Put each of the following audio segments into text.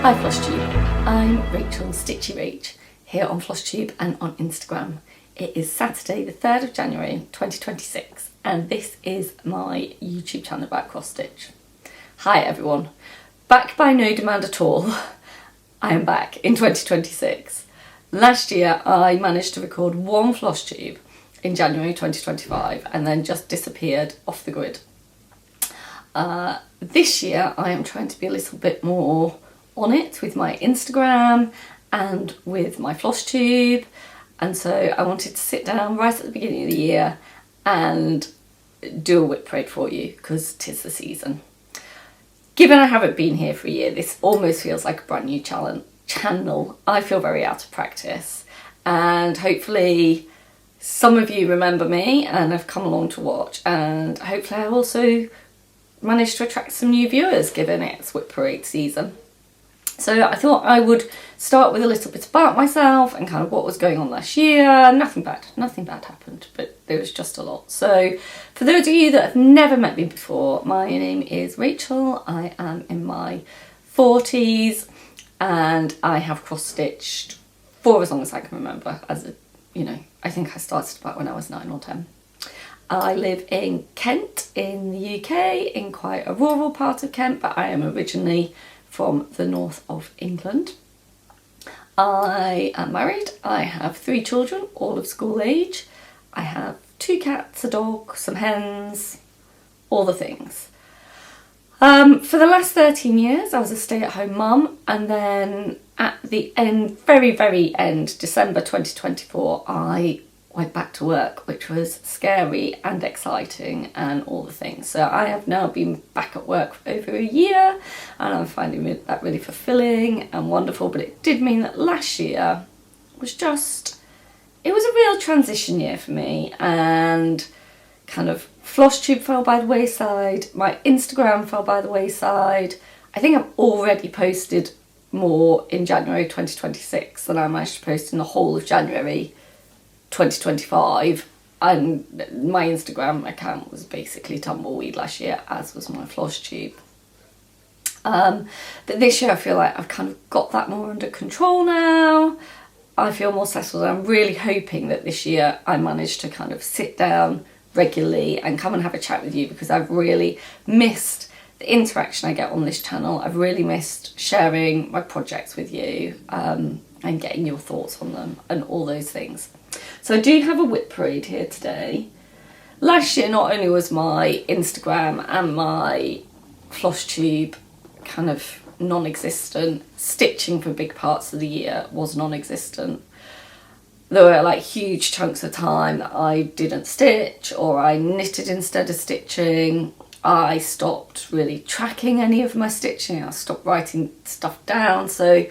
Hi Flosstube, I'm Rachel stitch.rach here on Flosstube and on Instagram. It is Saturday the 3rd of January 2026 and this is my YouTube channel about cross stitch. Hi everyone, back by no demand at all. I am back in 2026. Last year I managed to record one Flosstube in January 2025 and then just disappeared off the grid. This year I am trying to be a little bit more on it with my Instagram and with my Flosstube, and so I wanted to sit down right at the beginning of the year and do a WIP parade for you because 'tis the season. Given I haven't been here for a year, this almost feels like a brand new channel. I feel very out of practice, and hopefully some of you remember me and have come along to watch, and hopefully I also managed to attract some new viewers given it's WIP parade season. So I thought I would start with a little bit about myself and kind of what was going on last year. Nothing bad happened, but there was just a lot. So for those of you that have never met me before, my name is Rachel. I am in my 40s and I have cross stitched for as long as I can remember. I think I started about when I was 9 or 10. I live in Kent in the UK, in quite a rural part of Kent, but I am originally from the north of England. I am married. I have 3 children, all of school age. I have 2 cats, a dog, some hens, all the things. For the last 13 years I was a stay-at-home mum, and then at the end, very end, December 2024, I went back to work, which was scary and exciting and all the things. So I have now been back at work for over a year and I'm finding that really fulfilling and wonderful, but it did mean that last year was it was a real transition year for me, and kind of Flosstube fell by the wayside, my Instagram fell by the wayside. I think I've already posted more in January 2026 than I managed to post in the whole of January 2025, and my Instagram account was basically tumbleweed last year, as was my Flosstube. But this year I feel like I've kind of got that more under control now. I feel more settled. I'm really hoping that this year I manage to kind of sit down regularly and come and have a chat with you, because I've really missed the interaction I get on this channel. I've really missed sharing my projects with you and getting your thoughts on them and all those things. So I do have a WIP parade here today. Last year not only was my Instagram and my Flosstube kind of non-existent, stitching for big parts of the year was non-existent. There were like huge chunks of time that I didn't stitch, or I knitted instead of stitching. I stopped really tracking any of my stitching. I stopped writing stuff down. So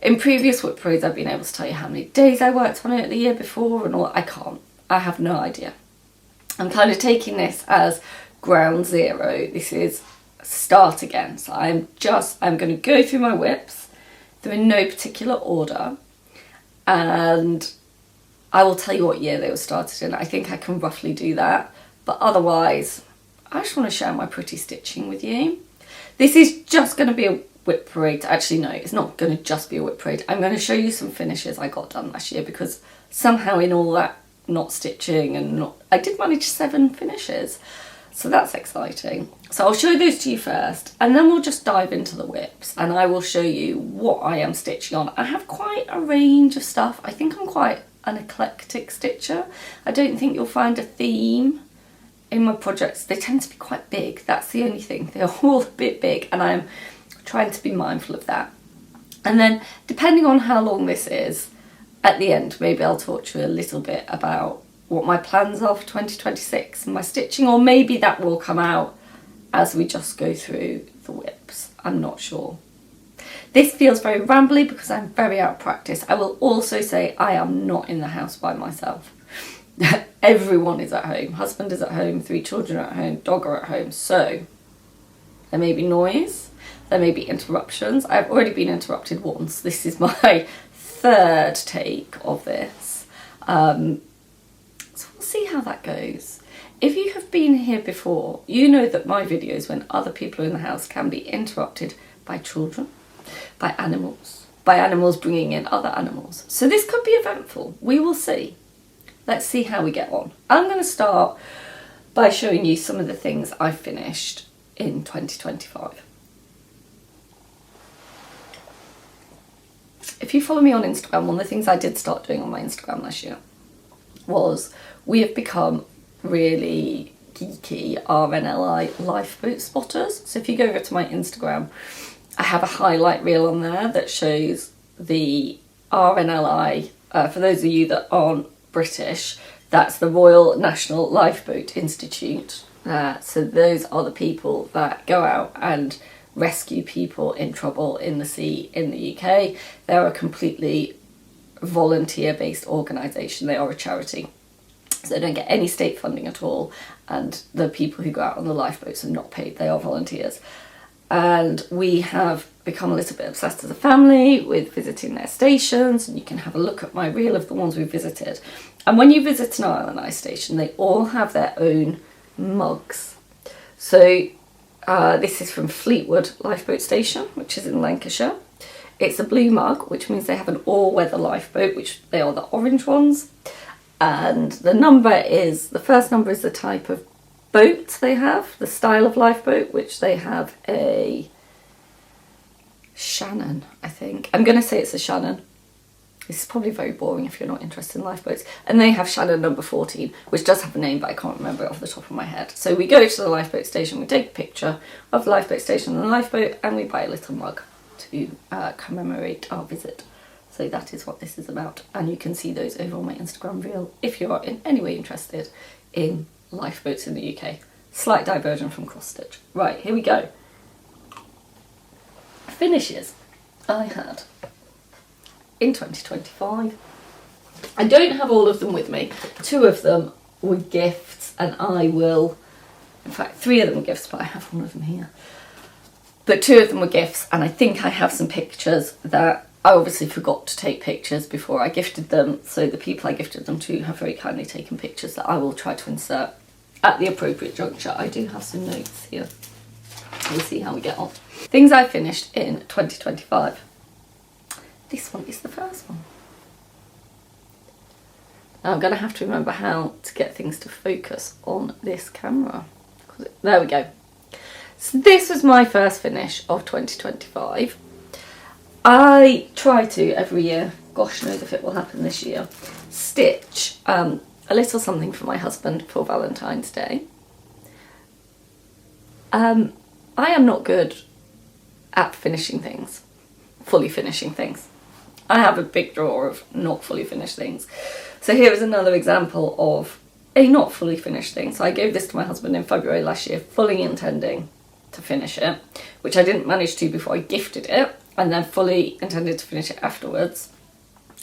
in previous WIP parades I've been able to tell you how many days I worked on it the year before and all. I can't. I have no idea. I'm kind of taking this as ground zero. This is start again. So I'm going to go through my WIPs. They're in no particular order, and I will tell you what year they were started in. I think I can roughly do that, but otherwise I just want to share my pretty stitching with you. This is just going to be a WIP parade. Actually no, it's not going to just be a WIP parade. I'm going to show you some finishes I got done last year, because somehow in all that not stitching and I did manage 7 finishes, so that's exciting. So I'll show those to you first, and then we'll just dive into the WIPs and I will show you what I am stitching on. I have quite a range of stuff. I think I'm quite an eclectic stitcher. I don't think you'll find a theme in my projects. They tend to be quite big, that's the only thing. They're all a bit big and I'm trying to be mindful of that. And then depending on how long this is, at the end maybe I'll talk to you a little bit about what my plans are for 2026 and my stitching, or maybe that will come out as we just go through the WIPs. I'm not sure. This feels very rambly because I'm very out of practice. I will also say I am not in the house by myself. Everyone is at home. Husband is at home, 3 children are at home, dog are at home. So there may be noise, there may be interruptions. I've already been interrupted once. This is my 3rd take of this. So we'll see how that goes. If you have been here before, you know that my videos when other people are in the house can be interrupted by children by animals bringing in other animals. So this could be eventful. We will see. Let's see how we get on. I'm going to start by showing you some of the things I finished in 2025. If you follow me on Instagram, one of the things I did start doing on my Instagram last year was we have become really geeky RNLI lifeboat spotters. So if you go over to my Instagram, I have a highlight reel on there that shows the RNLI. For those of you that aren't British, that's the Royal National Lifeboat Institute. So those are the people that go out and rescue people in trouble in the sea in the UK. They're a completely volunteer-based organisation. They are a charity. So they don't get any state funding at all. And the people who go out on the lifeboats are not paid. They are volunteers. And we have become a little bit obsessed as a family with visiting their stations. And you can have a look at my reel of the ones we've visited. And when you visit an RNLI station, they all have their own mugs. So this is from Fleetwood Lifeboat Station, which is in Lancashire. It's a blue mug, which means they have an all-weather lifeboat, which they are the orange ones. And the first number is the type of boat they have, the style of lifeboat, which they have a Shannon, I think. I'm going to say it's a Shannon. This is probably very boring if you're not interested in lifeboats. And they have Shannon number 14, which does have a name, but I can't remember it off the top of my head. So we go to the lifeboat station, we take a picture of the lifeboat station and the lifeboat, and we buy a little mug to commemorate our visit. So that is what this is about. And you can see those over on my Instagram reel if you are in any way interested in lifeboats in the UK. Slight diversion from cross stitch. Right, here we go. Finishes I had in 2025. I don't have all of them with me. 2 of them were gifts, and I will, in fact 3 of them were gifts, but I have one of them here. But 2 of them were gifts, and I think I have some pictures that I obviously forgot to take pictures before I gifted them, so the people I gifted them to have very kindly taken pictures that I will try to insert at the appropriate juncture. I do have some notes here. We'll see how we get on. Things I finished in 2025. This one is the first one. Now I'm going to have to remember how to get things to focus on this camera. There we go. So this was my first finish of 2025. I try to every year, gosh knows if it will happen this year, stitch a little something for my husband for Valentine's Day. I am not good at finishing things, fully finishing things. I have a big drawer of not fully finished things. So here is another example of a not fully finished thing. So I gave this to my husband in February last year, fully intending to finish it, which I didn't manage to before I gifted it, and then fully intended to finish it afterwards.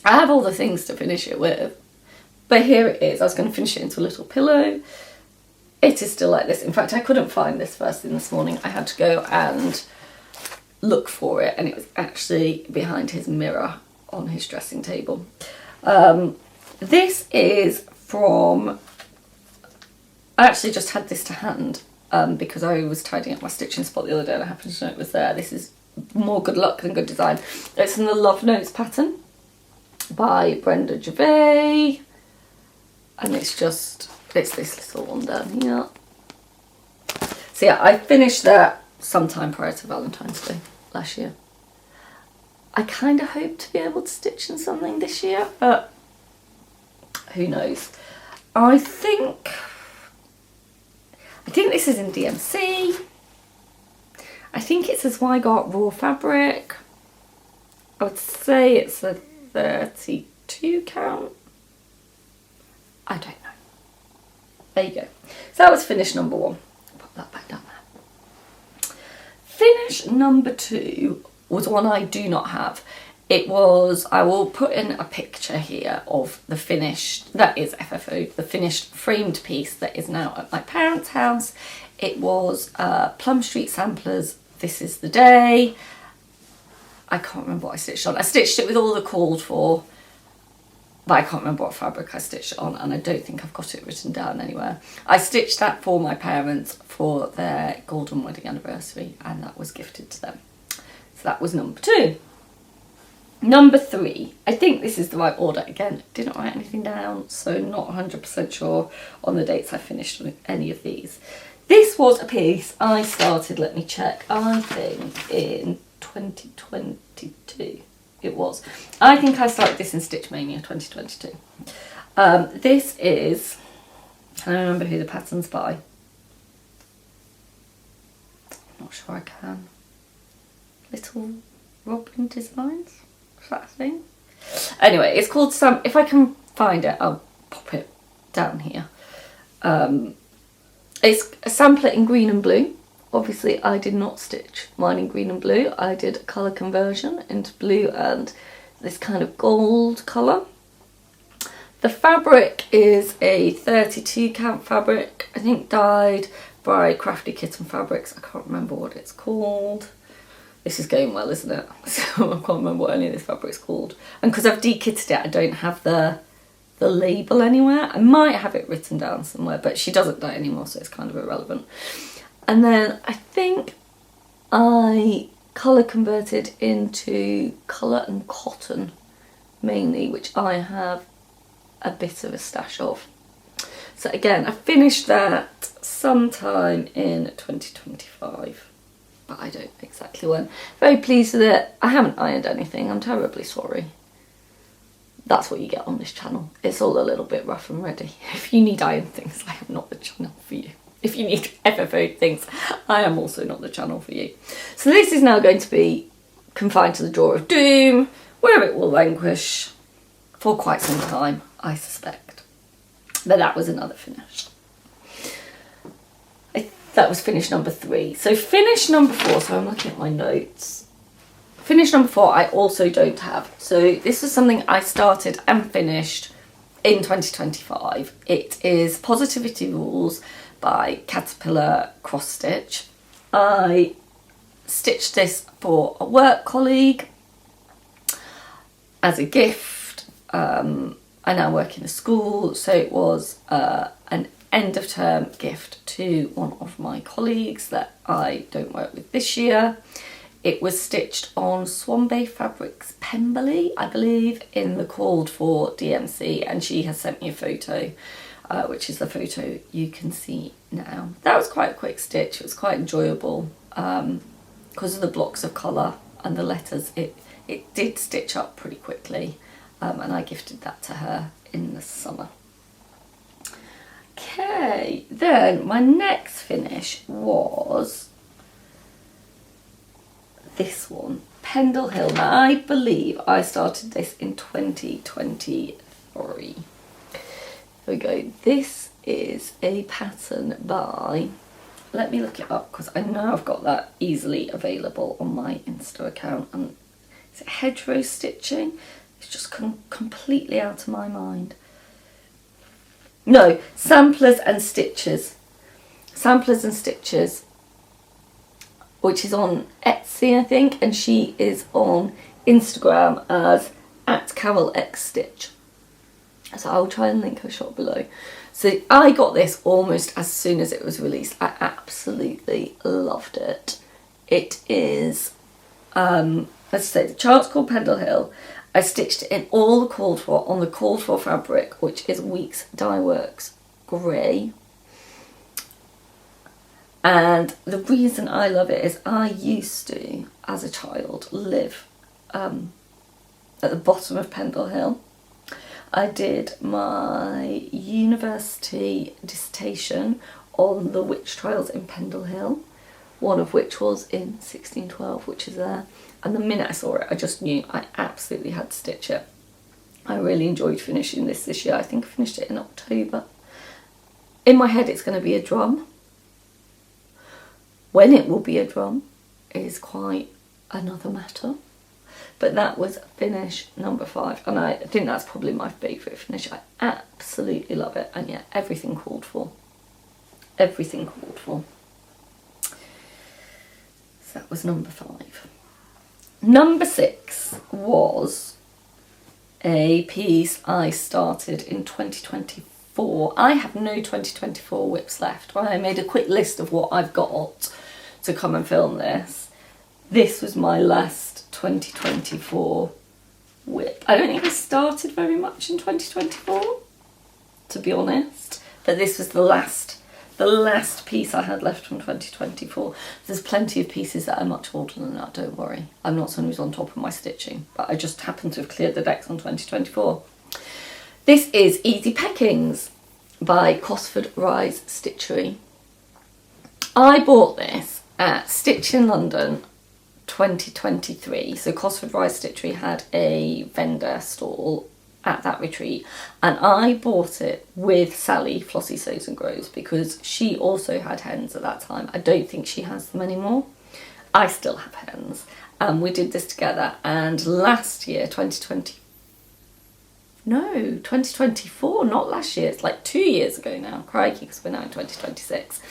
I have all the things to finish it with, but here it is. I was going to finish it into a little pillow. It is still like this. In fact, I couldn't find this first thing this morning. I had to go and look for it, and it was actually behind his mirror on his dressing table. This is from, I actually just had this to hand because I was tidying up my stitching spot the other day and I happened to know it was there. This is more good luck than good design. It's in the Love Notes pattern by Brenda Gervais, and it's this little one down here. So yeah, I finished that sometime prior to Valentine's Day last year. I kind of hope to be able to stitch in something this year, but who knows. I think this is in DMC. I think it says Wygart raw fabric. I would say it's a 32 count. I don't know. There you go. So that was finish number 1. Put that back down there. Finish number 2 was one I do not have. It was, I will put in a picture here of the finished, that is FFO, the finished framed piece that is now at my parents' house. It was Plum Street Samplers, This Is the Day. I can't remember what I stitched on. I stitched it with all the called for, but I can't remember what fabric I stitched it on, and I don't think I've got it written down anywhere. I stitched that for my parents for their golden wedding anniversary, and that was gifted to them. So that was number 2. Number 3, I think this is the right order. Again, didn't write anything down, so not 100% sure on the dates I finished with any of these. This was a piece I started, let me check, I think in 2022 it was. I think I started this in Stitch Mania 2022. This is, can I remember who the pattern's by? I'm not sure I can. Little Robin Designs? Is that a thing? Anyway, it's called if I can find it, I'll pop it down here. It's a sampler in green and blue. Obviously, I did not stitch mine in green and blue. I did a colour conversion into blue and this kind of gold colour. The fabric is a 32 count fabric, I think dyed by Crafty Kitten Fabrics. I can't remember what it's called. This is going well, isn't it? So I can't remember what any of this fabric's called. And because I've de-kitted it, I don't have the label anywhere. I might have it written down somewhere, but she doesn't dye anymore, so it's kind of irrelevant. And then I think I colour converted into colour and cotton mainly, which I have a bit of a stash of. So again, I finished that sometime in 2025. But I don't know exactly when. Very pleased with it. I haven't ironed anything. I'm terribly sorry. That's what you get on this channel. It's all a little bit rough and ready. If you need iron things, I am not the channel for you. If you need FFO things, I am also not the channel for you. So this is now going to be confined to the drawer of doom, where it will languish for quite some time, I suspect. But that was another finish. That was finish number 3. So finish number 4, so I'm looking at my notes. Finish number 4 I also don't have. So this was something I started and finished in 2025. It is Positivity Rules by Caterpillar Cross Stitch. I stitched this for a work colleague as a gift. I now work in a school, so it was an end of term gift to one of my colleagues that I don't work with this year. It was stitched on Swan Bay Fabrics Pemberley, I believe, in the called for DMC, and she has sent me a photo, which is the photo you can see now. That was quite a quick stitch. It was quite enjoyable because of the blocks of colour and the letters. It did stitch up pretty quickly, and I gifted that to her in the summer. Okay, then my next finish was this one, Pendle Hill. Now I believe I started this in 2023. Here we go. This is a pattern by, let me look it up because I know I've got that easily available on my Insta account. And is it Hedgerow Stitching? It's just completely out of my mind. No, Samplers and Stitches. Samplers and Stitches, which is on Etsy, I think, and she is on Instagram as @CarolXStitch. So I'll try and link her shop below. So I got this almost as soon as it was released. I absolutely loved it. It is, let's say, the chart's called Pendle Hill. I stitched it in all the called for on the called for fabric, which is Weeks Dye Works Grey. And the reason I love it is I used to, as a child, live at the bottom of Pendle Hill. I did my university dissertation on the witch trials in Pendle Hill, one of which was in 1612, which is there. And the minute I saw it, I just knew I absolutely had to stitch it. I really enjoyed finishing this year. I think I finished it in October. In my head, it's going to be a drum. When it will be a drum is quite another matter. But that was finish number 5. And I think that's probably my favourite finish. I absolutely love it. And yeah, everything called for. Everything called for. So that was number 5. Number 6 was a piece I started in 2024. I have no 2024 WIPs left. I made a quick list of what I've got to come and film this. this was my last 2024 WIP. I don't think I started very much in 2024, to be honest, but this was the last piece I had left from 2024. There's plenty of pieces that are much older than that, don't worry. I'm not someone who's on top of my stitching, but I just happened to have cleared the decks on 2024. This is Easy Peckings by WIP Stitchery. I bought this at Stitch in London 2023. So WIP Stitchery had a vendor stall at that retreat, and I bought it with Sally, Flossie Sews and Grows, because she also had hens at that time. I don't think she has them anymore. I still have hens, and we did this together. And last year, 2024, not last year, it's like 2 years ago now, crikey, because we're now in 2026.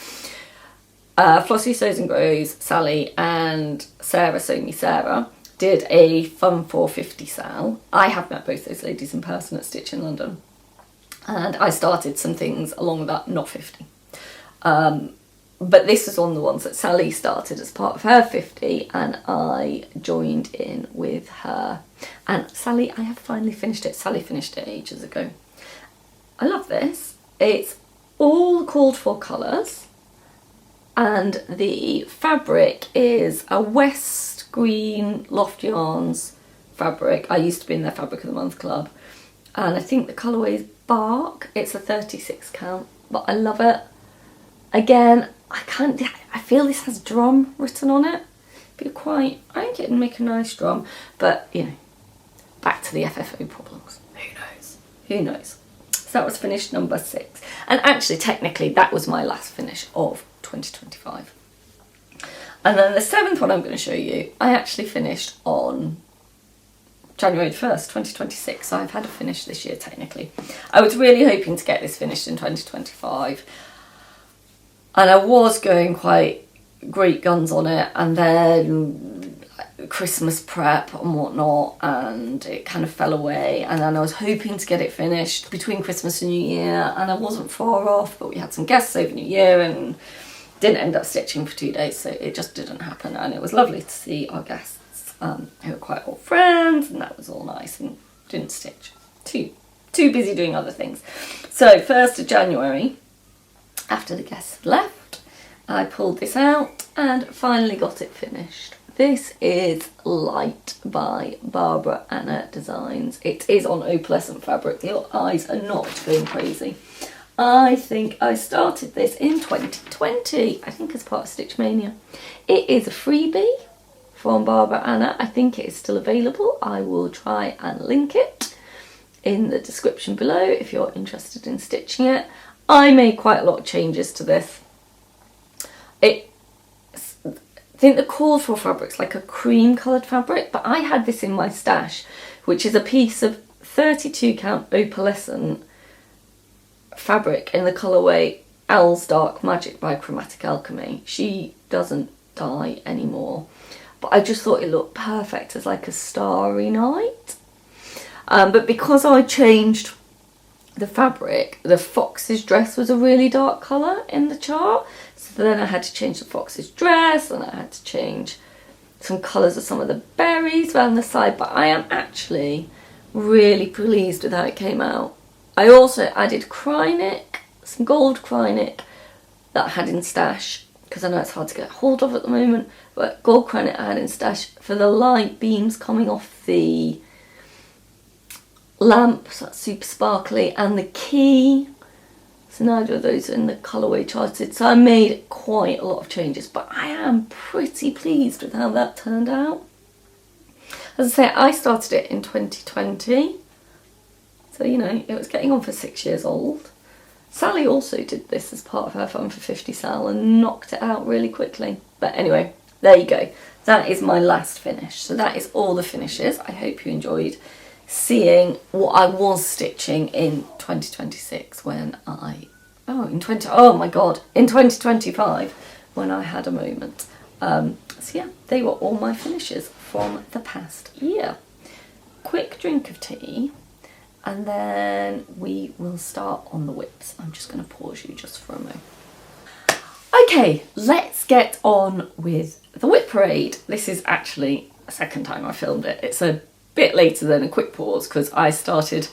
Flossie Sews and Grows, Sally and Sarah, Sew Me Sarah, did a Fun 450 sale. I have met both those ladies in person at Stitch in London, and I started some things along with that, not 50. But this was one of the ones that Sally started as part of her 50, and I joined in with her. And Sally, I have finally finished it. Sally finished it ages ago. I love this. It's all called for colours, and the fabric is a West Green Loft Yarns fabric. I used to be in their Fabric of the Month club, and I think the colourway is Bark. It's a 36 count, but I love it. Again, I feel this has drum written on it. I think it'd make a nice drum, but you know, back to the FFO problems. Who knows? So that was finish number 6, and actually technically that was my last finish of 2025. And then the 7th one I'm going to show you, I actually finished on January 1st, 2026. So I've had a finish this year technically. I was really hoping to get this finished in 2025. And I was going quite great guns on it, and then Christmas prep and whatnot, and it kind of fell away. And then I was hoping to get it finished between Christmas and New Year, and I wasn't far off, but we had some guests over New Year and didn't end up stitching for 2 days, so it just didn't happen. And it was lovely to see our guests, who are quite old friends, and that was all nice, and didn't stitch. Too busy doing other things. So 1st of January, after the guests had left, I pulled this out and finally got it finished. This is Light by Barbara Anna Designs. It is on opalescent fabric. Your eyes are not going crazy. I think I started this in 2020, I think as part of Stitch Mania. It is a freebie from Barbara Anna. I think it is still available. I will try and link it in the description below if you're interested in stitching it. I made quite a lot of changes to this. I think the call for fabric's like a cream coloured fabric, but I had this in my stash, which is a piece of 32 count opalescent fabric in the colourway Owl's Dark Magic by Chromatic Alchemy. She doesn't dye anymore, but I just thought it looked perfect as like a starry night. But because I changed the fabric, the fox's dress was a really dark colour in the chart, so then I had to change the fox's dress, and I had to change some colours of some of the berries around the side, but I am actually really pleased with how it came out. I also added Krynic, some gold Krynic that I had in stash, because I know it's hard to get hold of at the moment, but gold Krynic I had in stash for the light beams coming off the lamp, so that's super sparkly, and the key. So neither of those are in the colourway charted, so I made quite a lot of changes, but I am pretty pleased with how that turned out. As I say, I started it in 2020. So, you know, it was getting on for 6 years old. Sally also did this as part of her Fun for 50 sale and knocked it out really quickly. But anyway, there you go. That is my last finish. So that is all the finishes. I hope you enjoyed seeing what I was stitching in 2026 when in 2025 when I had a moment. So yeah, they were all my finishes from the past year. Quick drink of tea, and then we will start on the WIPs. I'm just going to pause you just for a moment. Okay, let's get on with the WIP parade. This is actually the second time I filmed it. It's a bit later than a quick pause because I started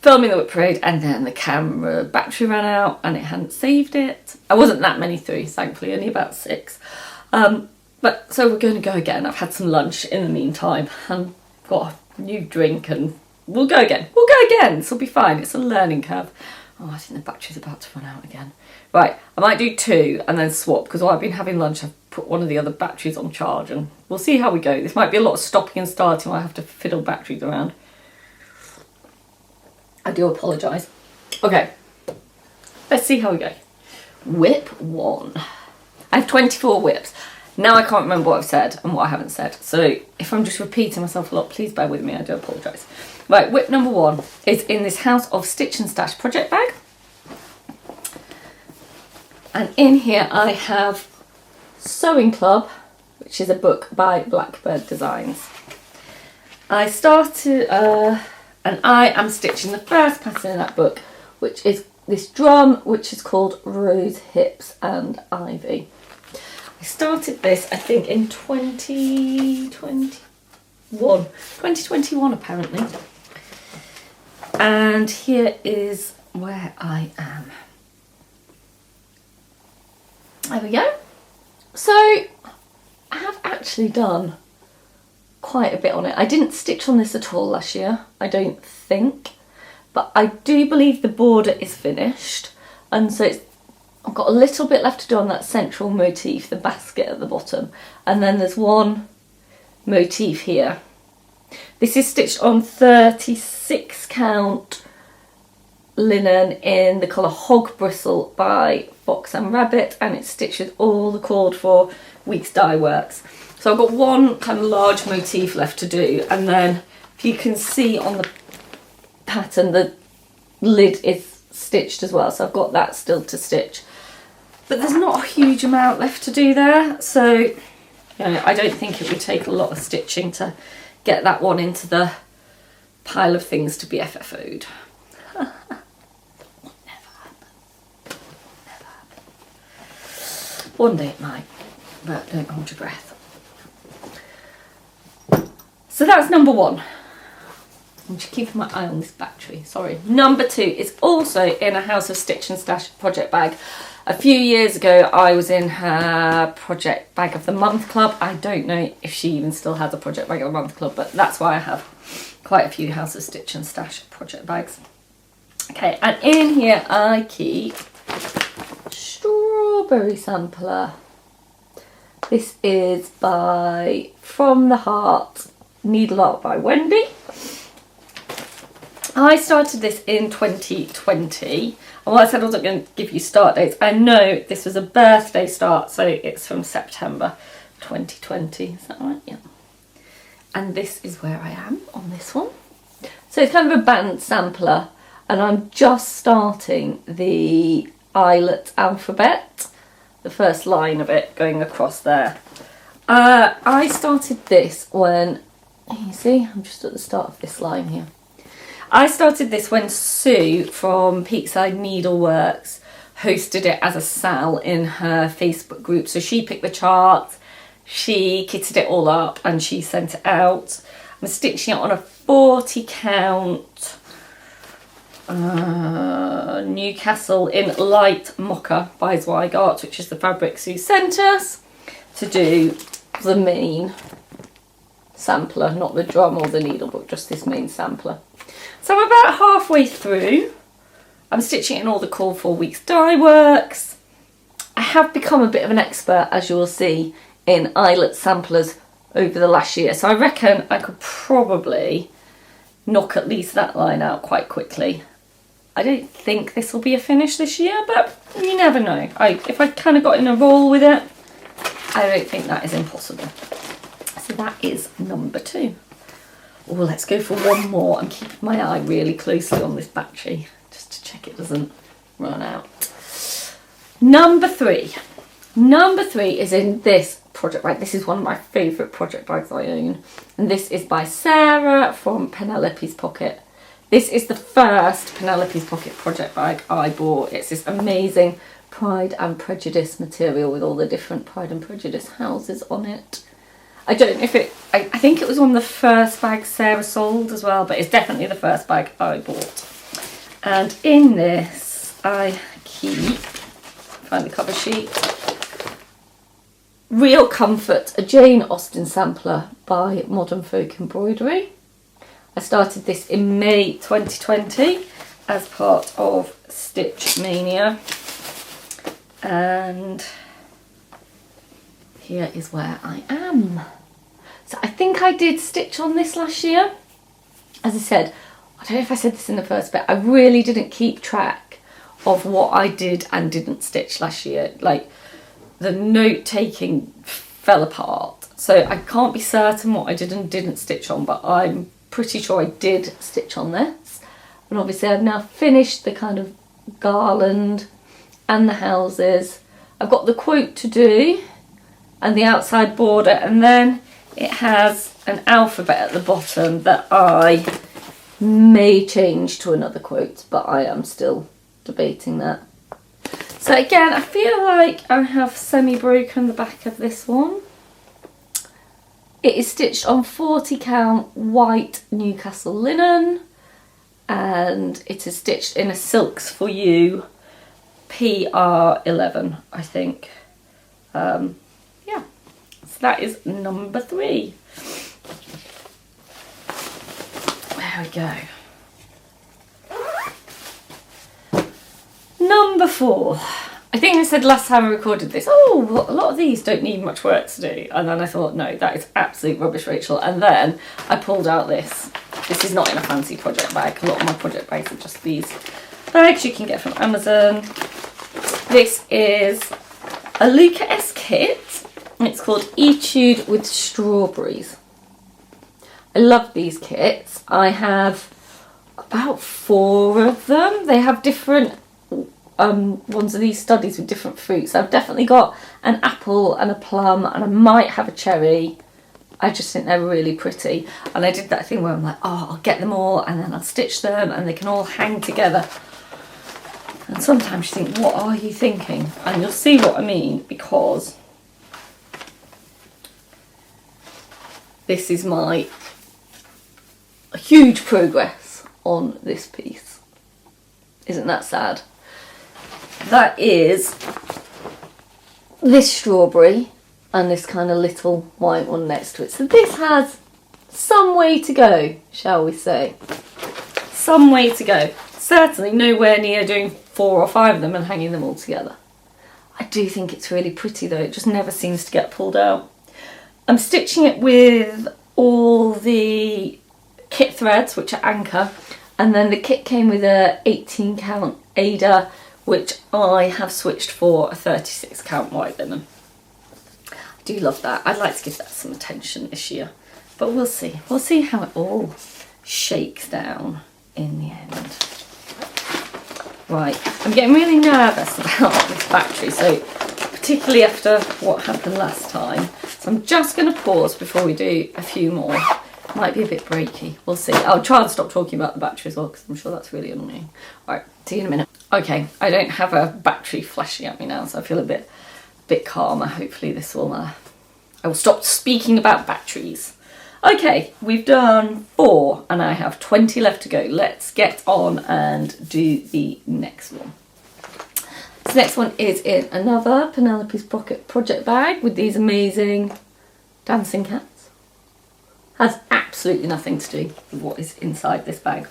filming the WIP parade and then the camera battery ran out and it hadn't saved it. I wasn't that many through, thankfully, only about 6. But so we're going to go again. I've had some lunch in the meantime and got a new drink and we'll go again. We'll go again. This will be fine. It's a learning curve. Oh, I think the battery's about to run out again. Right, I might do 2 and then swap because while I've been having lunch I've put one of the other batteries on charge and we'll see how we go. This might be a lot of stopping and starting while I have to fiddle batteries around. I do apologise. Okay, let's see how we go. WIP 1. I have 24 WIPs. Now I can't remember what I've said and what I haven't said. So if I'm just repeating myself a lot, please bear with me, I do apologise. Right, WIP number 1 is in this House of Stitch and Stash project bag. And in here I have Sewing Club, which is a book by Blackbird Designs. I started, and I am stitching the first pattern in that book, which is this drum, which is called Rose Hips and Ivy. I started this, I think, in 2021 apparently. And here is where I am. There we go. So I have actually done quite a bit on it. I didn't stitch on this at all last year, I don't think, but I do believe the border is finished, and so I've got a little bit left to do on that central motif, the basket at the bottom, and then there's one motif here. This is stitched on 36 count linen in the colour Hog Bristle by Fox and Rabbit, and it's stitched with all the called for week's dye works. So I've got one kind of large motif left to do, and then if you can see on the pattern the lid is stitched as well, so I've got that still to stitch. But there's not a huge amount left to do there, so you know, I don't think it would take a lot of stitching to get that one into the pile of things to be FFO'd. One day it might, but don't hold your breath. So that's number 1. I'm just keeping my eye on this battery, sorry. Number 2 is also in a House of Stitch and Stash project bag. A few years ago I was in her project bag of the month club. I don't know if she even still has a project bag of the month club, but that's why I have quite a few House of Stitch and Stash project bags. Okay, and in here I keep Strawberry Sampler. This is by From the Heart Needle Art by Wendy. I started this in 2020, and while I said I wasn't going to give you start dates, I know this was a birthday start, so it's from September 2020, is that right? Yeah. And this is where I am on this one. So it's kind of a band sampler, and I'm just starting the eyelet alphabet, the first line of it going across there. I started this when, you see, I'm just at the start of this line here. I started this when Sue from Peakside Needleworks hosted it as a sal in her Facebook group. So she picked the charts, she kitted it all up and she sent it out. I'm stitching it on a 40 count Newcastle in light mocha by Zweigart, which is the fabric Sue sent us to do the main sampler, not the drum or the needle book, just this main sampler. So I'm about halfway through. I'm stitching in all the call for week's dye works. I have become a bit of an expert, as you will see, in eyelet samplers over the last year, so I reckon I could probably knock at least that line out quite quickly. I don't think this will be a finish this year, but you never know. If I kind of got in a roll with it, I don't think that is impossible. So that is number 2. Oh, let's go for one more. I'm keeping my eye really closely on this battery just to check it doesn't run out. Number 3. Number 3 is in this project bag. This is one of my favourite project bags I own, and this is by Sarah from Penelope's Pocket. This is the first Penelope's Pocket project bag I bought. It's this amazing Pride and Prejudice material with all the different Pride and Prejudice houses on it. I don't know if I think it was one of the first bags Sarah sold as well, but it's definitely the first bag I bought. And in this I keep, find the cover sheet, Real Comfort, a Jane Austen sampler by Modern Folk Embroidery. I started this in May 2020 as part of Stitch Mania, and here is where I am. So I think I did stitch on this last year. As I said, I don't know if I said this in the first bit, I really didn't keep track of what I did and didn't stitch last year. Like, the note taking fell apart, so I can't be certain what I did and didn't stitch on, but I'm pretty sure I did stitch on this. And obviously I've now finished the kind of garland and the houses. I've got the quote to do and the outside border, and then it has an alphabet at the bottom that I may change to another quote, but I am still debating that. So again, I feel like I have semi-broken the back of this one. It is stitched on 40 count white Newcastle linen, and it is stitched in a Silks for You PR11, I think. Yeah, so that is number 3. There we go. Number 4. I think I said last time I recorded this, oh, well, a lot of these don't need much work to do. And then I thought, no, that is absolute rubbish, Rachel. And then I pulled out this. This is not in a fancy project bag. A lot of my project bags are just these bags you can get from Amazon. This is a Luca-S kit. It's called Etude with Strawberries. I love these kits. I have about 4 of them. They have different ones of these studies with different fruits. I've definitely got an apple and a plum, and I might have a cherry. I just think they're really pretty, and I did that thing where I'm like, oh, I'll get them all and then I'll stitch them and they can all hang together. And sometimes you think, what are you thinking? And you'll see what I mean, because this is my huge progress on this piece. Isn't that sad? That is this strawberry and this kind of little white one next to it. So this has some way to go, shall we say. Some way to go. Certainly nowhere near doing 4 or 5 of them and hanging them all together. I do think it's really pretty though, it just never seems to get pulled out. I'm stitching it with all the kit threads, which are Anchor, and then the kit came with a 18 count Ada, which I have switched for a 36 count white linen. I do love that. I'd like to give that some attention this year, but we'll see. We'll see how it all shakes down in the end. Right, I'm getting really nervous about this battery, so particularly after what happened last time. So I'm just going to pause before we do a few more. Might be a bit breaky, we'll see. I'll try and stop talking about the battery as well, because I'm sure that's really annoying. Alright, see you in a minute. Okay, I don't have a battery flashing at me now, so I feel a bit calmer. Hopefully this will, I will stop speaking about batteries. Okay, we've done 4 and I have 20 left to go. Let's get on and do the next one. This next one is in another Penelope's Pocket project bag with these amazing dancing cats. Has absolutely nothing to do with what is inside this bag.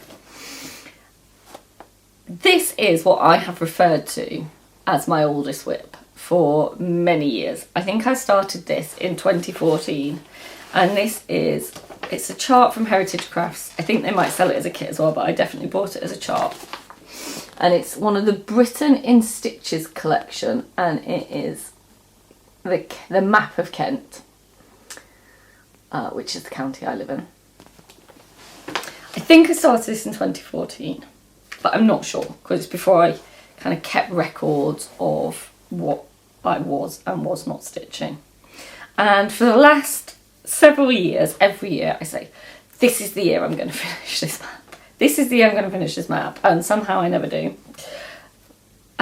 This is what I have referred to as my oldest WIP for many years. I think I started this in 2014, and this is, it's a chart from Heritage Crafts. I think they might sell it as a kit as well, but I definitely bought it as a chart. And it's one of the Britain in Stitches collection, and it is the map of Kent, which is the county I live in. I think I started this in 2014, but I'm not sure, because it's before I kind of kept records of what I was and was not stitching. And for the last several years, every year I say, this is the year I'm going to finish this map. This is the year I'm going to finish this map, and somehow I never do.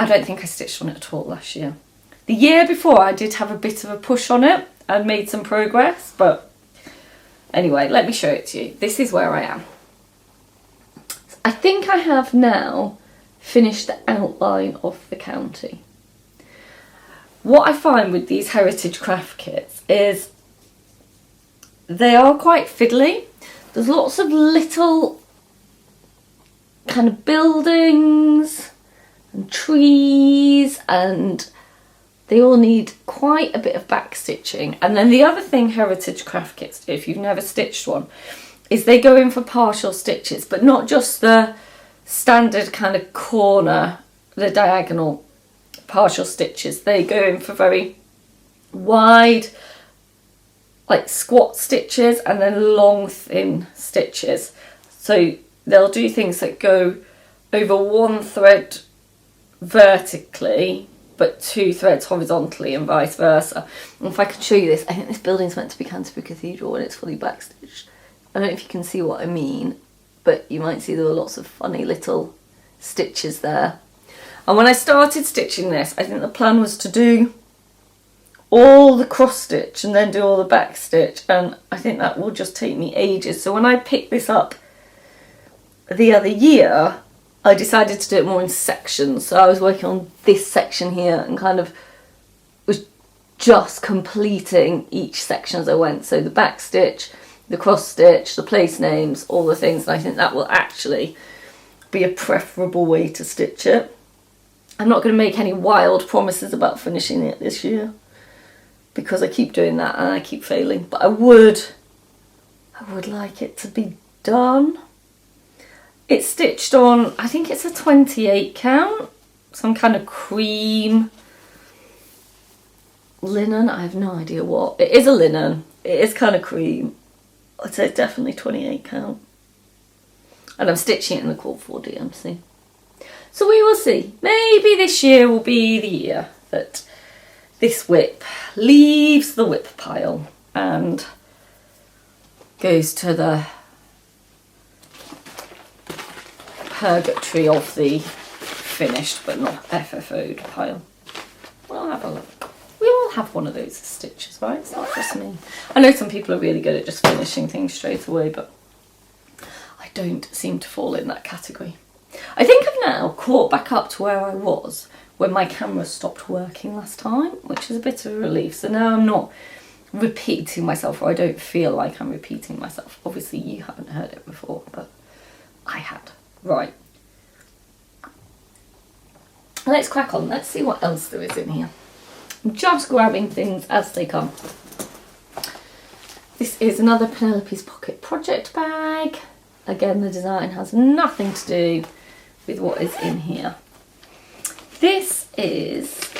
I don't think I stitched on it at all last year. The year before I did have a bit of a push on it and made some progress, but anyway, let me show it to you. This is where I am. I think I have now finished the outline of the county. What I find with these heritage craft kits is they are quite fiddly. There's lots of little kind of buildings and trees, and they all need quite a bit of back stitching. And then the other thing heritage craft kits do, if you've never stitched one, is they go in for partial stitches, but not just the standard kind of corner, the diagonal partial stitches. They go in for very wide, like squat stitches, and then long thin stitches. So they'll do things that go over one thread vertically but two threads horizontally and vice versa. And if I could show you this, I think this building's meant to be Canterbury Cathedral and it's fully backstitched. I don't know if you can see what I mean, but you might see there were lots of funny little stitches there. And when I started stitching this, I think the plan was to do all the cross stitch and then do all the back stitch, and I think that will just take me ages. So when I picked this up the other year, I decided to do it more in sections. So I was working on this section here and kind of was just completing each section as I went. So the back stitch, the cross stitch, the place names, all the things, and I think that will actually be a preferable way to stitch it. I'm not going to make any wild promises about finishing it this year because I keep doing that and I keep failing, but I would like it to be done. It's stitched on, I think it's a 28 count, some kind of cream linen, I have no idea what. It is a linen, it is kind of cream. I'd say definitely 28 count. And I'm stitching it in the cord 4 DMC. So we will see. Maybe this year will be the year that this WIP leaves the WIP pile and goes to the purgatory of the finished but not FFO'd pile. We'll have a look. We all have one of those stitches, right? It's not just me. I know some people are really good at just finishing things straight away, but I don't seem to fall in that category. I think I've now caught back up to where I was when my camera stopped working last time, which is a bit of a relief. So now I'm not repeating myself, or I don't feel like I'm repeating myself. Obviously you haven't heard it before, but I had. Right. Let's crack on. Let's see what else there is in here. I'm just grabbing things as they come. This is another Penelope's Pocket project bag. Again, the design has nothing to do with what is in here. This is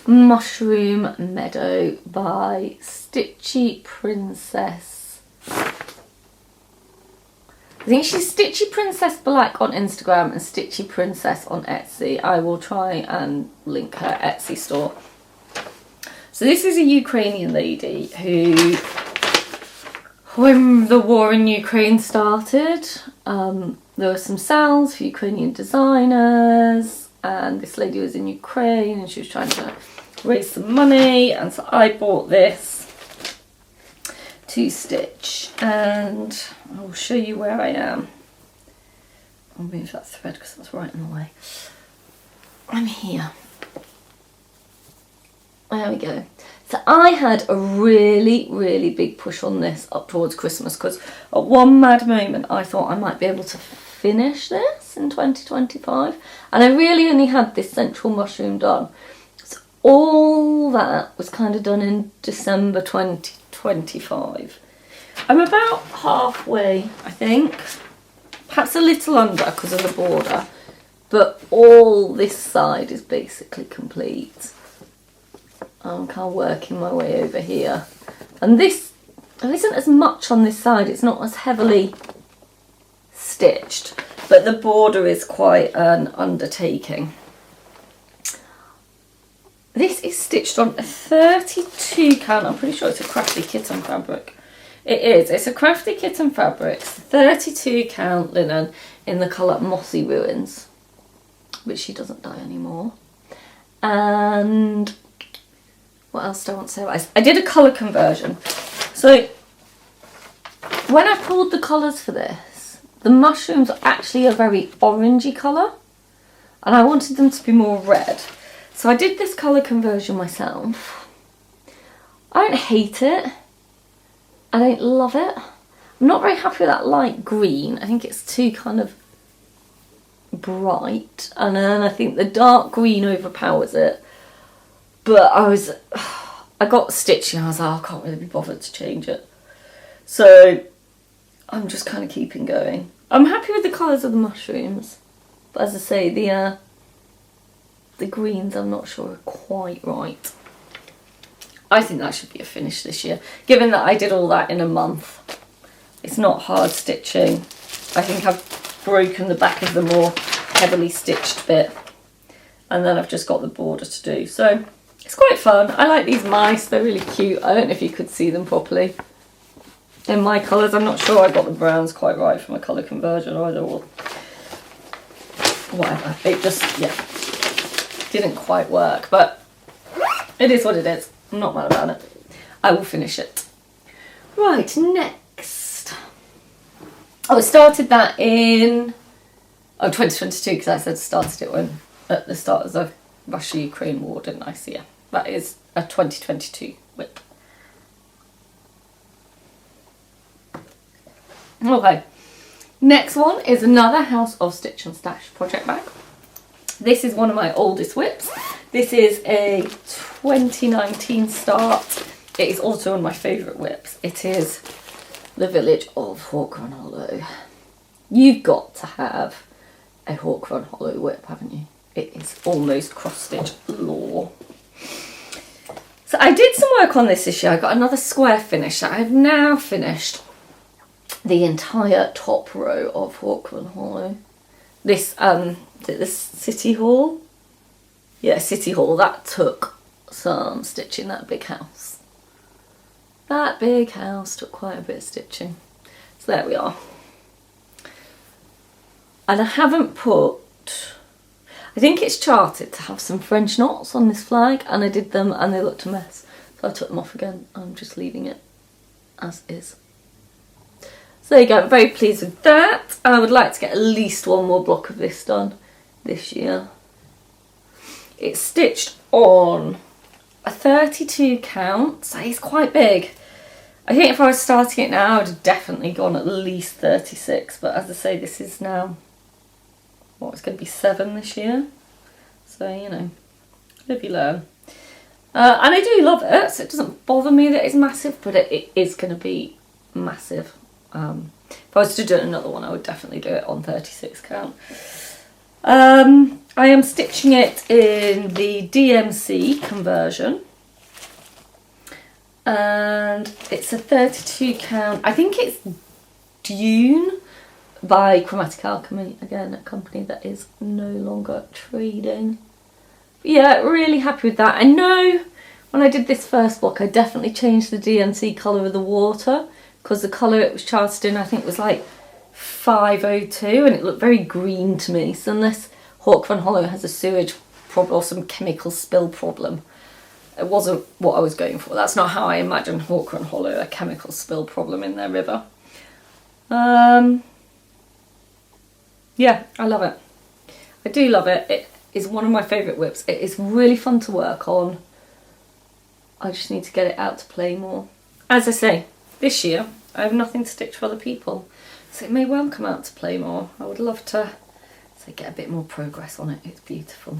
Mushroom Meadow by Stitchy Princess. I think she's Stitchy Princess Black on Instagram and Stitchy Princess on Etsy. I will try and link her Etsy store. So this is a Ukrainian lady who, when the war in Ukraine started, there were some sales for Ukrainian designers, and this lady was in Ukraine and she was trying to raise some money, and so I bought this to stitch, and I will show you where I am. I'll move that thread because that's right in the way. I'm here. There we go. So I had a really big push on this up towards Christmas, because at one mad moment I thought I might be able to finish this in 2025, and I really only had this central mushroom done. So all that was kind of done in December 2025. I'm about halfway, I think, perhaps a little under because of the border, but all this side is basically complete. I'm kind of working my way over here, and this, there isn't as much on this side, it's not as heavily stitched, but the border is quite an undertaking. This is stitched on a 32 count, I'm pretty sure it's a Crafty Kitten fabric. It is, it's a Crafty Kitten fabric, 32 count linen in the colour Mossy Ruins. but she doesn't dye anymore. And what else do I want to say? I did a colour conversion. So when I pulled the colours for this, the mushrooms are actually a very orangey colour, and I wanted them to be more red. So I did this colour conversion myself. I don't hate it. I don't love it. I'm not very happy with that light green. I think it's too kind of bright, and then I think the dark green overpowers it. But I got stitchy and I was like, oh, I can't really be bothered to change it. So I'm just kind of keeping going. I'm happy with the colours of the mushrooms, but as I say, the greens I'm not sure are quite right. I think that should be a finish this year, given that I did all that in a month. It's not hard stitching. I think I've broken the back of the more heavily stitched bit, and then I've just got the border to do. So it's quite fun. I like these mice, they're really cute. I don't know if you could see them properly. In my colours, I'm not sure I got the browns quite right for my colour conversion either, or whatever. It just, yeah, didn't quite work, but it is what it is. I'm not mad about it. I will finish it. Right, next. I started that in 2022, because I said started it when at the start of the Russia-Ukraine war, didn't I? So yeah, that is a 2022 WIP. Okay, next one is another House of Stitch and Stash project bag. This is one of my oldest WIPs. This is a 2019 start. It is also one of my favourite WIPs. It is the Village of Hawk Run Hollow. You've got to have a Hawk Run Hollow WIP, haven't you? It is almost cross-stitch law. So I did some work on this year. I got another square finish. I have now finished the entire top row of Hawk Run Hollow. This, this City Hall? Yeah, City Hall. That took some stitching, that big house. That big house took quite a bit of stitching. So there we are. And I haven't put, I think it's charted to have some French knots on this flag, and I did them and they looked a mess. So I took them off again. I'm just leaving it as is. So there you go, I'm very pleased with that. I would like to get at least one more block of this done this year. It's stitched on a 32 count, so it's quite big. I think if I was starting it now, I would have definitely gone at least 36, but as I say, this is now, what, it's going to be 7 this year. So, you know, live you learn. And I do love it, so it doesn't bother me that it's massive, but it is going to be massive. If I was to do another one, I would definitely do it on 36 count. I am stitching it in the DMC conversion, and it's a 32 count. I think it's Dune by Chromatic Alchemy, again a company that is no longer trading. But yeah, really happy with that. I know when I did this first block I definitely changed the DMC colour of the water, because the colour it was charted in I think was like 502 and it looked very green to me. So unless Hawk Run Hollow has a sewage problem or some chemical spill problem, it wasn't what I was going for. That's not how I imagine Hawk Run Hollow, a chemical spill problem in their river. Yeah, I love it. I do love it. It is one of my favourite WIPs. It is really fun to work on. I just need to get it out to play more. As I say, this year I have nothing to stitch for other people, so it may well come out to play more. I would love to get a bit more progress on it. It's beautiful.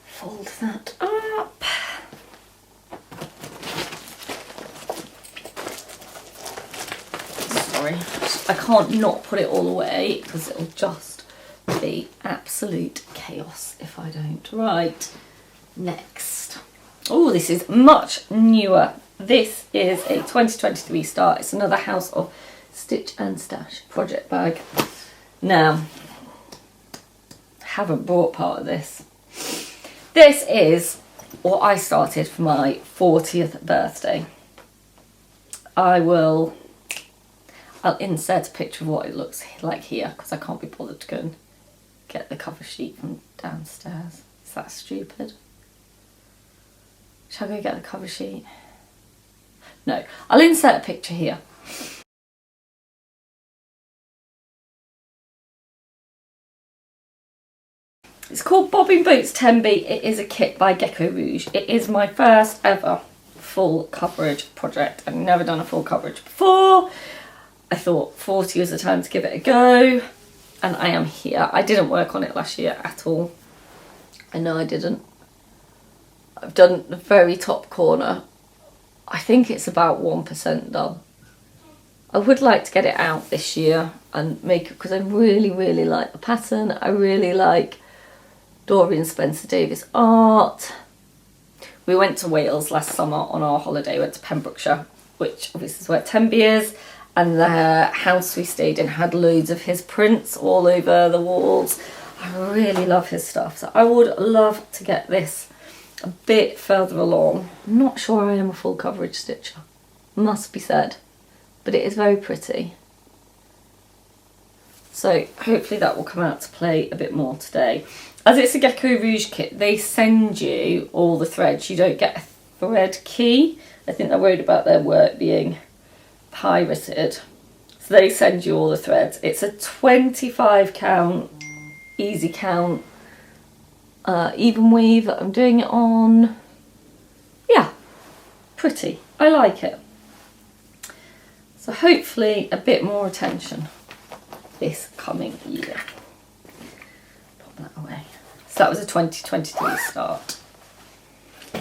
Fold that up. Sorry, I can't not put it all away because it'll just be absolute chaos if I don't. Right, next. Oh, this is much newer. This is a 2023 start. It's another House of Stitch and Stash project bag. Now, I haven't brought part of this. This is what I started for my 40th birthday. I'll insert a picture of what it looks like here because I can't be bothered to go and get the cover sheet from downstairs. Is that stupid? Shall I go get the cover sheet? No, I'll insert a picture here. It's called Bobbing Boots 10B. It is a kit by Gecko Rouge. It is my first ever full coverage project. I've never done a full coverage before. I thought 40 was the time to give it a go, and I am here. I didn't work on it last year at all. I know I didn't. I've done the very top corner. I think it's about 1% done. I would like to get it out this year and make it, because I really, really like the pattern. I really like Doreen Spencer Davis art. We went to Wales last summer on our holiday. We went to Pembrokeshire, which obviously is where 10B is, and the house we stayed in had loads of his prints all over the walls. I really love his stuff, so I would love to get this a bit further along. I'm not sure I am a full coverage stitcher, must be said, but it is very pretty. So hopefully that will come out to play a bit more today. As it's a Gecko Rouge kit, they send you all the threads. You don't get a thread key. I think they're worried about their work being pirated. So they send you all the threads. It's a 25 count, easy count, even weave that I'm doing it on. Yeah, pretty. I like it. So hopefully a bit more attention this coming year. Put that away. So that was a 2023 start. So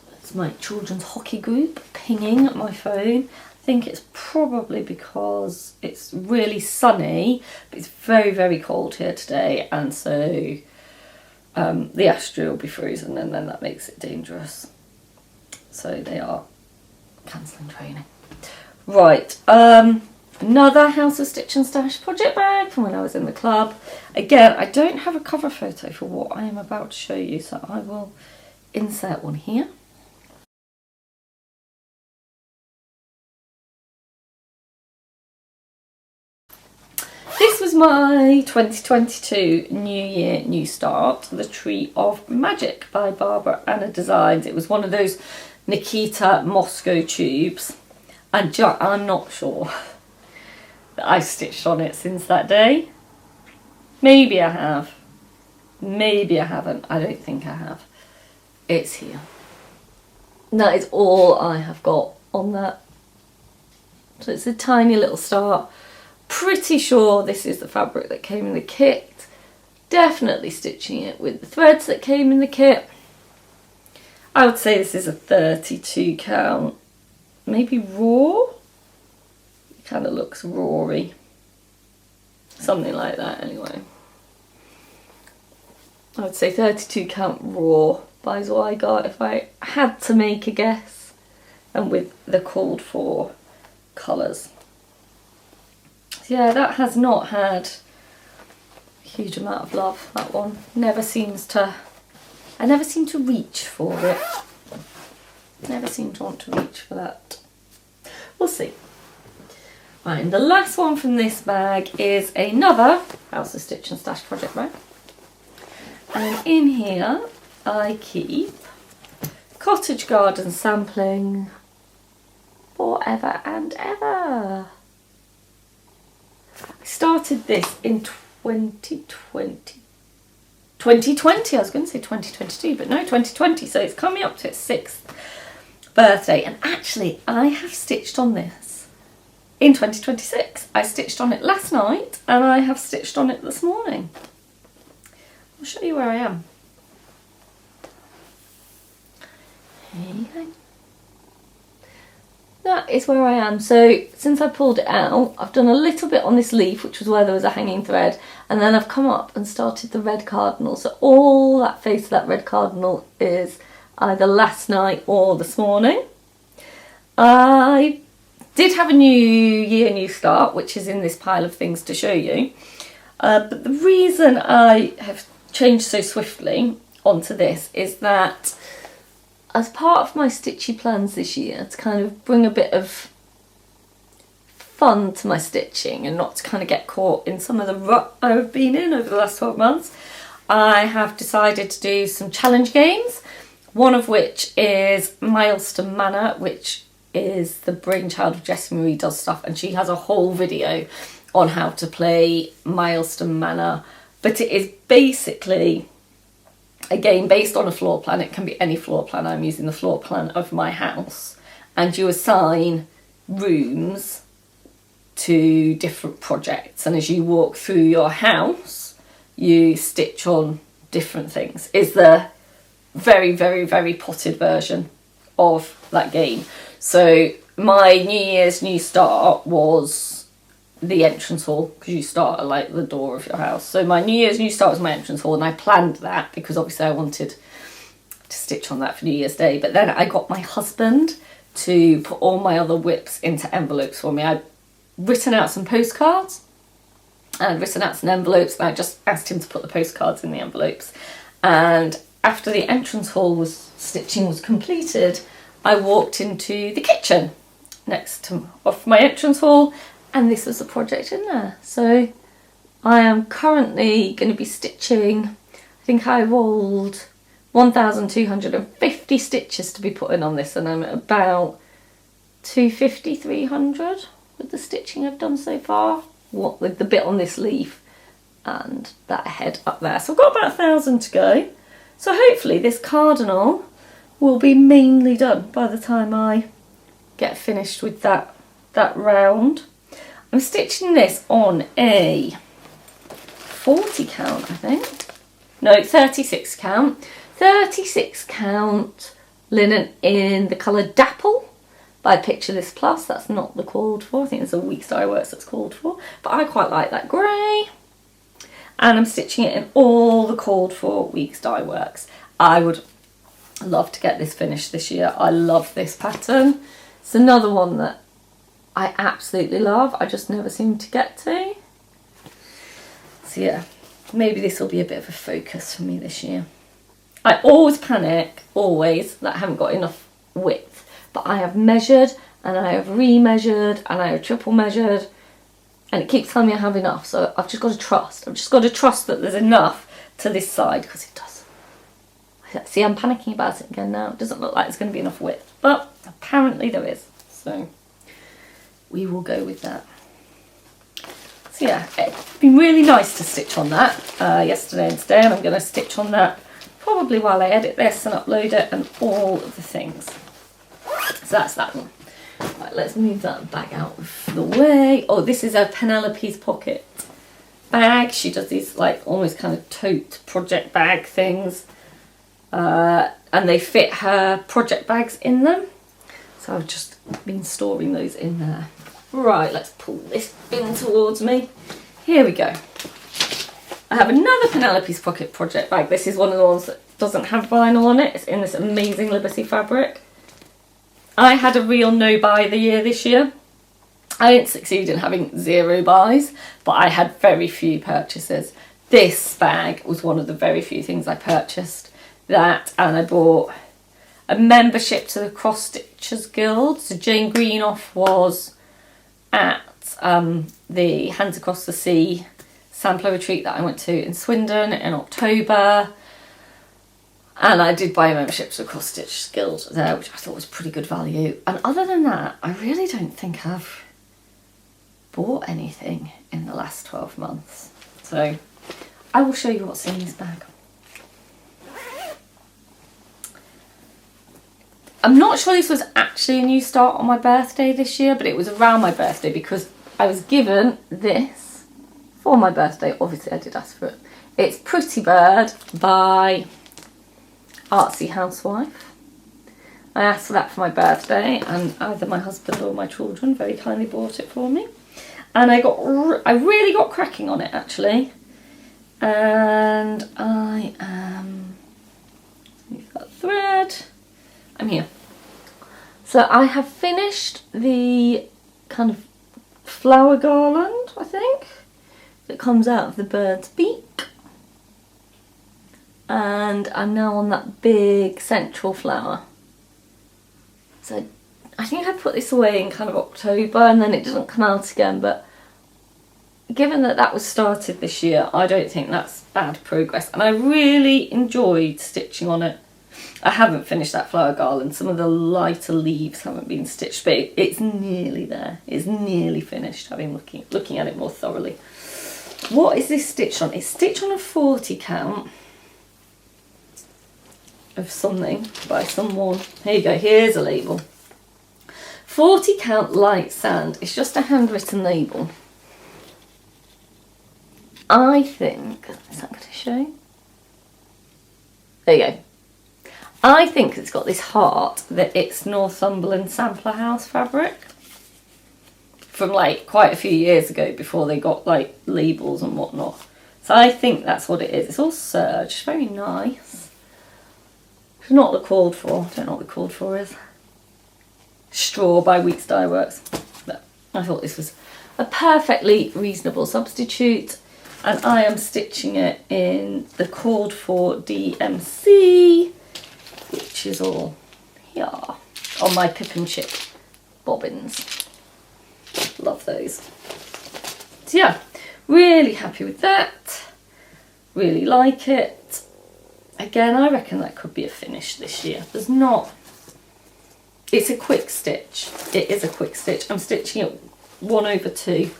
that's my children's hockey group pinging at my phone. I think it's probably because it's really sunny, but it's very, very cold here today, and so the estuary will be frozen, and then that makes it dangerous. So they are cancelling training. Right, another House of Stitch and Stash project bag from when I was in the club. Again, I don't have a cover photo for what I am about to show you, so I will insert one here. This was my 2022 New Year New Start, The Tree of Magic by Barbara Anna Designs. It was one of those Nikita Moscow tubes, and I'm not sure that I've stitched on it since that day. Maybe I have, maybe I haven't. I don't think I have. It's here. That is all I have got on that. So it's a tiny little start. Pretty sure this is the fabric that came in the kit. Definitely stitching it with the threads that came in the kit. I would say this is a 32 count, maybe raw. It kind of looks rawy. Something like that anyway. I would say 32 count raw is what I got if I had to make a guess, and with the called for colours. Yeah, that has not had a huge amount of love, that one. Never seems to, I never seem to reach for it. Never seem to want to reach for that. We'll see. Right, and the last one from this bag is another House of Stitch and Stash project bag. And in here I keep Cottage Garden sampling forever and ever. I started this in 2020. I was going to say 2022, but no, 2020. So it's coming up to its 6th birthday. And actually, I have stitched on this in 2026. I stitched on it last night, and I have stitched on it this morning. I'll show you where I am. Here you go. That is where I am. So since I pulled it out, I've done a little bit on this leaf, which was where there was a hanging thread, and then I've come up and started the red cardinal. So all that face of that red cardinal is either last night or this morning. I did have a New Year New Start, which is in this pile of things to show you. But the reason I have changed so swiftly onto this is that as part of my stitchy plans this year, to kind of bring a bit of fun to my stitching and not to kind of get caught in some of the rut I've been in over the last 12 months, I have decided to do some challenge games, one of which is Milestone Manor, which is the brainchild of Jessie Marie Does Stuff, and she has a whole video on how to play Milestone Manor, but it is basically a game based on a floor plan. It can be any floor plan. I'm using the floor plan of my house, and you assign rooms to different projects, and as you walk through your house you stitch on different things. Is the very, very, very potted version of that game. So my New Year's New Start was the entrance hall, because you start at like the door of your house. So my New Year's New Start was my entrance hall, and I planned that because obviously I wanted to stitch on that for New Year's Day. But then I got my husband to put all my other WIPs into envelopes for me. I'd written out some postcards and written out some envelopes, and I just asked him to put the postcards in the envelopes. And after the entrance hall stitching was completed, I walked into the kitchen next to off my entrance hall, and this was the project in there. So I am currently going to be stitching, I think I rolled 1,250 stitches to be put in on this, and I'm at about 250, 300 with the stitching I've done so far, what with the bit on this leaf and that head up there. So I've got about 1,000 to go. So hopefully this cardinal will be mainly done by the time I get finished with that round. I'm stitching this on a 40 count, I think. No, 36 count. 36 count linen in the colour Dapple by Picture This Plus. That's not the called for. I think there's a Weeks Dye Works that's called for, but I quite like that grey. And I'm stitching it in all the called for Weeks Dye Works. I would love to get this finished this year. I love this pattern. It's another one that I absolutely love. I just never seem to get to. So yeah, maybe this will be a bit of a focus for me this year. I always panic, always, that I haven't got enough width. But I have measured, and I have re-measured, and I have triple measured, and it keeps telling me I have enough. So I've just got to trust. I've just got to trust that there's enough to this side, because it does. See, I'm panicking about it again now. It doesn't look like there's going to be enough width, but apparently there is. So we will go with that. So yeah, it's been really nice to stitch on that yesterday and today, and I'm going to stitch on that probably while I edit this and upload it and all of the things. So that's that one. Right, let's move that bag out of the way. Oh, this is a Penelope's Pocket bag. She does these like almost kind of tote project bag things, and they fit her project bags in them. So I've just been storing those in there. Right, let's pull this bin towards me. Here we go. I have another Penelope's Pocket project bag. This is one of the ones that doesn't have vinyl on it. It's in this amazing Liberty fabric. I had a real no buy the year this year. I didn't succeed in having 0 buys, but I had very few purchases. This bag was one of the very few things I purchased. That, and I bought a membership to the Cross Stitchers Guild. So Jane Greenoff was at the Hands Across the Sea sampler retreat that I went to in Swindon in October, and I did buy a membership to the Cross Stitchers Guild there, which I thought was pretty good value. And other than that, I really don't think I've bought anything in the last 12 months. So I will show you what's in this bag. I'm not sure this was actually a new start on my birthday this year, but it was around my birthday because I was given this for my birthday. Obviously I did ask for it. It's Pretty Bird by Artsy Housewife. I asked for that for my birthday, and either my husband or my children very kindly bought it for me. And I really got cracking on it actually. And I am, move that thread. I'm here. So I have finished the kind of flower garland, I think, that comes out of the bird's beak. And I'm now on that big central flower. So I think I put this away in kind of October and then it doesn't come out again, but given that that was started this year, I don't think that's bad progress. And I really enjoyed stitching on it. I haven't finished that flower garland. Some of the lighter leaves haven't been stitched, but it's nearly there. It's nearly finished, having looking at it more thoroughly. What is this stitched on? It's stitched on a 40 count of something by someone. Here you go, here's a label. 40 count light sand. It's just a handwritten label. I think, is that going to show? There you go. I think it's got this heart that it's Northumberland Sampler House fabric from like quite a few years ago before they got like labels and whatnot. So I think that's what it is. It's all serge, it's very nice. It's not the called for. I don't know what the called for is. Straw by Weeks Dye Works. But I thought this was a perfectly reasonable substitute. And I am stitching it in the called for DMC, which is all here on my Pip and Chip bobbins. Love those. So yeah, really happy with that. Really like it. Again, I reckon that could be a finish this year. There's not... It's a quick stitch. It is a quick stitch. I'm stitching it 1/2.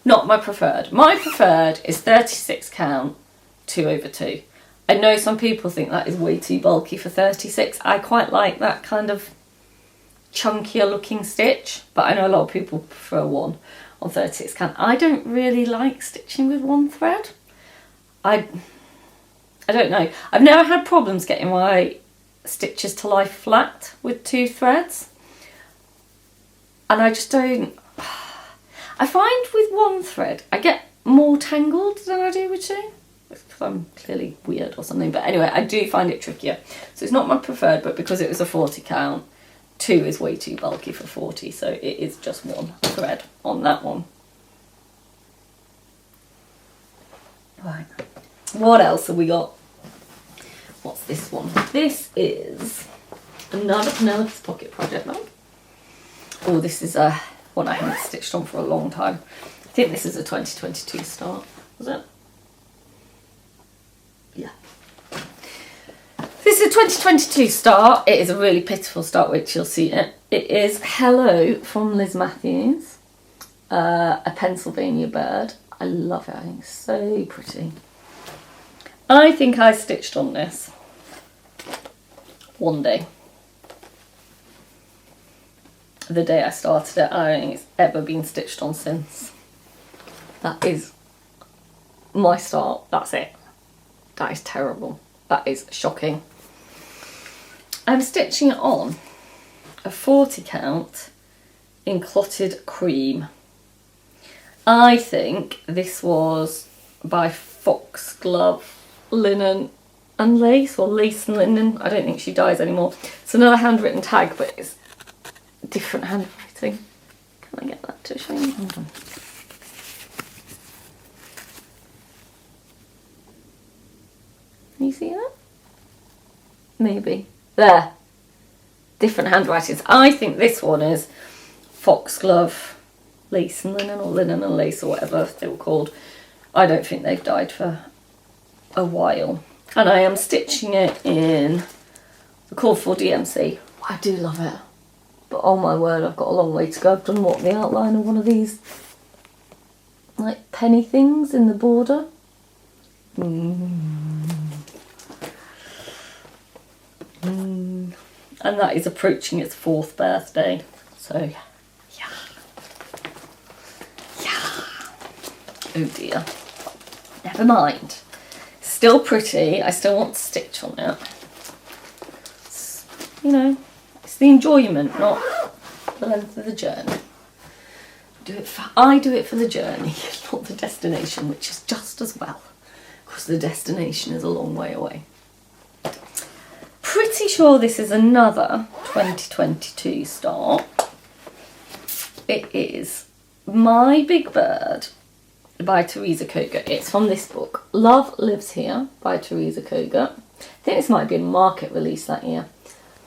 Not my preferred. My preferred is 36 count, 2/2. I know some people think that is way too bulky for 36. I quite like that kind of chunkier looking stitch, but I know a lot of people prefer 1 on 36 count. I don't really like stitching with 1 thread. I don't know. I've never had problems getting my stitches to lie flat with 2 threads. And I just don't... I find with 1 thread, I get more tangled than I do with 2. Because I'm clearly weird or something. But anyway, I do find it trickier. So it's not my preferred, but because it was a 40 count, 2 is way too bulky for 40. So it is just 1 thread on that one. Right. What else have we got? What's this one? This is another Penelope's Pocket project bag. Oh, this is a... one I haven't stitched on for a long time. I think this is a 2022 start, was it? Yeah. This is a 2022 start. It is a really pitiful start, which you'll see it. It is Hello from Liz Matthews, a Pennsylvania bird. I love it, I think it's so pretty. I think I stitched on this one day. The day I started it, I don't think it's ever been stitched on since. That is my start. That's it. That is terrible. That is shocking. I'm stitching it on a 40 count in clotted cream. I think this was by Foxglove Linen and Lace, or Lace and Linen. I don't think she dyes anymore. It's another handwritten tag, but it's different handwriting. Can I get that to show you? Hold on. Can you see that? Maybe. There. Different handwritings. I think this one is Foxglove Lace and Linen, or Linen and Lace, or whatever they were called. I don't think they've dyed for a while. And I am stitching it in the call for DMC. I do love it. But oh my word, I've got a long way to go. I've done what, the outline of one of these like penny things in the border. And that is approaching its 4th birthday. So yeah. Oh dear. Never mind. Still pretty. I still want to stitch on it. It's, you know, it's the enjoyment, not the length of the journey. I do it for the journey, not the destination, which is just as well, because the destination is a long way away. Pretty sure this is another 2022 start. It is My Big Bird by Teresa Koga. It's from this book, Love Lives Here by Teresa Koga. I think this might be a market release that year.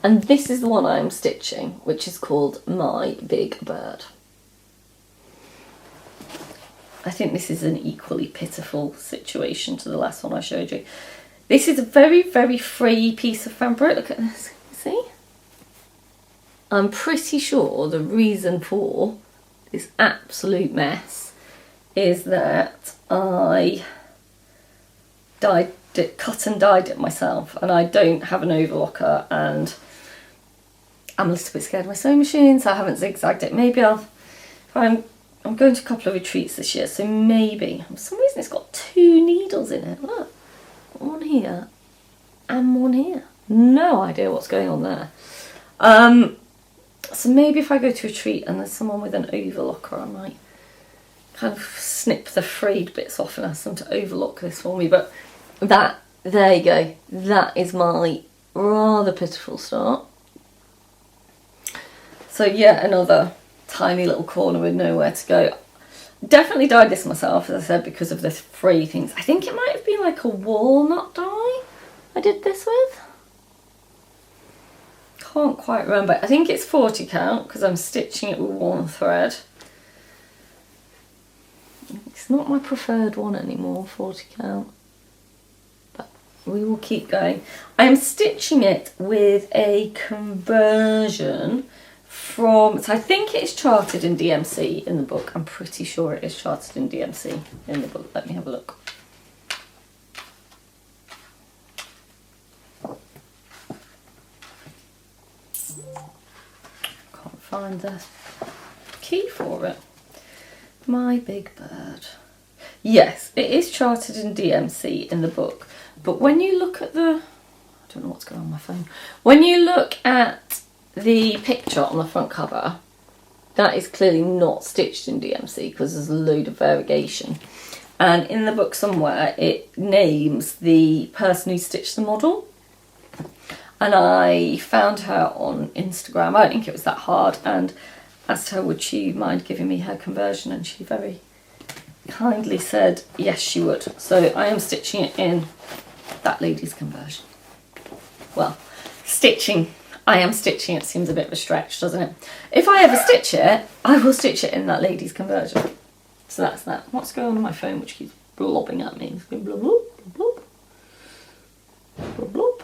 And this is the one I'm stitching, which is called My Big Bird. I think this is an equally pitiful situation to the last one I showed you. This is a very, very free piece of fabric. Look at this, see? I'm pretty sure the reason for this absolute mess is that I cut and dyed it myself, and I don't have an overlocker, and I'm a little bit scared of my sewing machine, so I haven't zigzagged it. Maybe I'm going to a couple of retreats this year, so maybe, for some reason it's got 2 needles in it. Look, one here and one here. No idea what's going on there. So maybe if I go to a retreat and there's someone with an overlocker, I might kind of snip the frayed bits off and ask them to overlock this for me. But there you go. That is my rather pitiful start. So yeah, another tiny little corner with nowhere to go. Definitely dyed this myself, as I said, because of the free things. I think it might have been like a walnut dye I did this with. Can't quite remember. I think it's 40 count because I'm stitching it with 1 thread. It's not my preferred one anymore, 40 count. But we will keep going. I am stitching it with a conversion from, so I think it's charted in DMC in the book. I'm pretty sure it is charted in DMC in the book. Let me have a look. Can't find the key for it. My Big Bird. Yes, it is charted in DMC in the book. But when you look at the, I don't know what's going on my phone. When you look at the picture on the front cover, that is clearly not stitched in DMC because there's a load of variegation. And in the book somewhere it names the person who stitched the model. And I found her on Instagram. I don't think it was that hard, and asked her would she mind giving me her conversion, and she very kindly said yes she would. So I am stitching it in that lady's conversion. Well, I am stitching it seems a bit of a stretch, doesn't it? If I ever stitch it, I will stitch it in that lady's conversion. So that's that. What's going on my phone which keeps blobbing at me? It's going blob, blob, blob, blob, blob.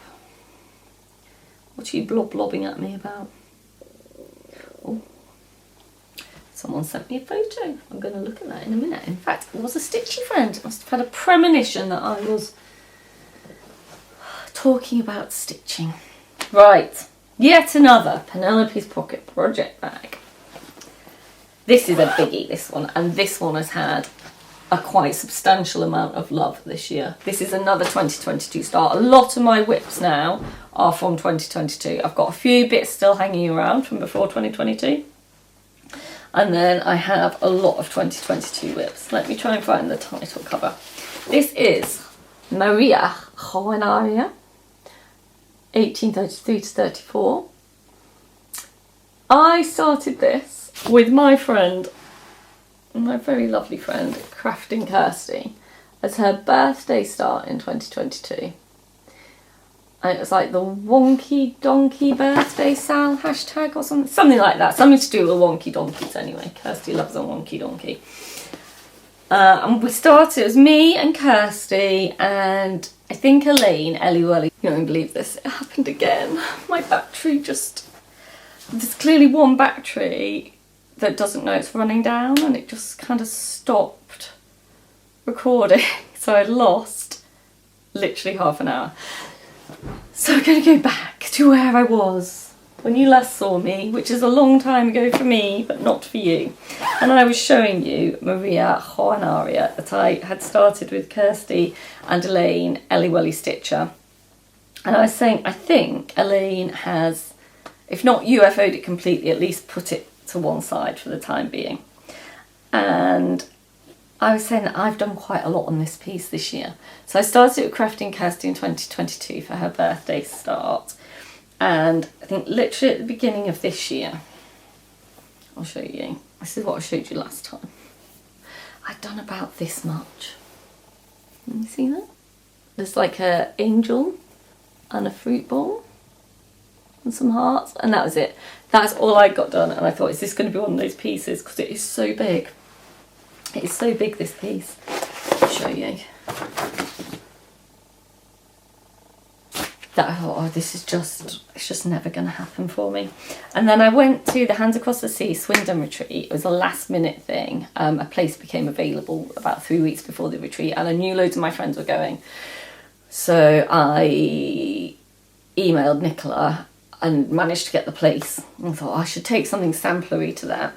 What are you blobbing at me about? Oh, someone sent me a photo. I'm going to look at that in a minute. In fact, it was a stitchy friend. It must have had a premonition that I was talking about stitching. Right, yet another Penelope's Pocket project bag. This is a biggie, this one, and this one has had a quite substantial amount of love this year. This is another 2022 start. A lot of my WIPs now are from 2022. I've got a few bits still hanging around from before 2022. And then I have a lot of 2022 WIPs. Let me try and find the title cover. This is Maria Juanaria, 1833 to 34. I started this with my friend, my very lovely friend, Crafting Kirsty, as her birthday start in 2022. And it was like the Wonky Donkey Birthday Sal hashtag or something like that. Something to do with Wonky Donkeys anyway. Kirsty loves a Wonky Donkey. And we started, it was me and Kirsty and I think Elaine, Ellie Welly. You don't believe this, it happened again. My battery there's clearly one battery that doesn't know it's running down and it just kind of stopped recording. So I lost literally half an hour. So I'm going to go back to where I was when you last saw me, which is a long time ago for me, but not for you. And I was showing you Maria Juanaria that I had started with Kirsty and Elaine, Ellie Welly Stitcher. And I was saying, I think Elaine has, if not UFO'd it completely, at least put it to one side for the time being. And I was saying that I've done quite a lot on this piece this year. So I started with Crafting Kirsty in 2022 for her birthday start. And I think literally at the beginning of this year, I'll show you. This is what I showed you last time. I'd done about this much. Can you see that? There's like an angel and a fruit bowl. and some hearts, and that was it. That's all I got done, and I thought, is this going to be one of those pieces? Because it is so big. It is so big, this piece. I'll show you. That I thought, oh, this is just, it's just never going to happen for me. And then I went to the Hands Across the Sea Swindon retreat. It was a last minute thing. A place became available about 3 weeks before the retreat, and I knew loads of my friends were going. So I emailed Nicola and managed to get the place. I thought, I should take something samplery to that.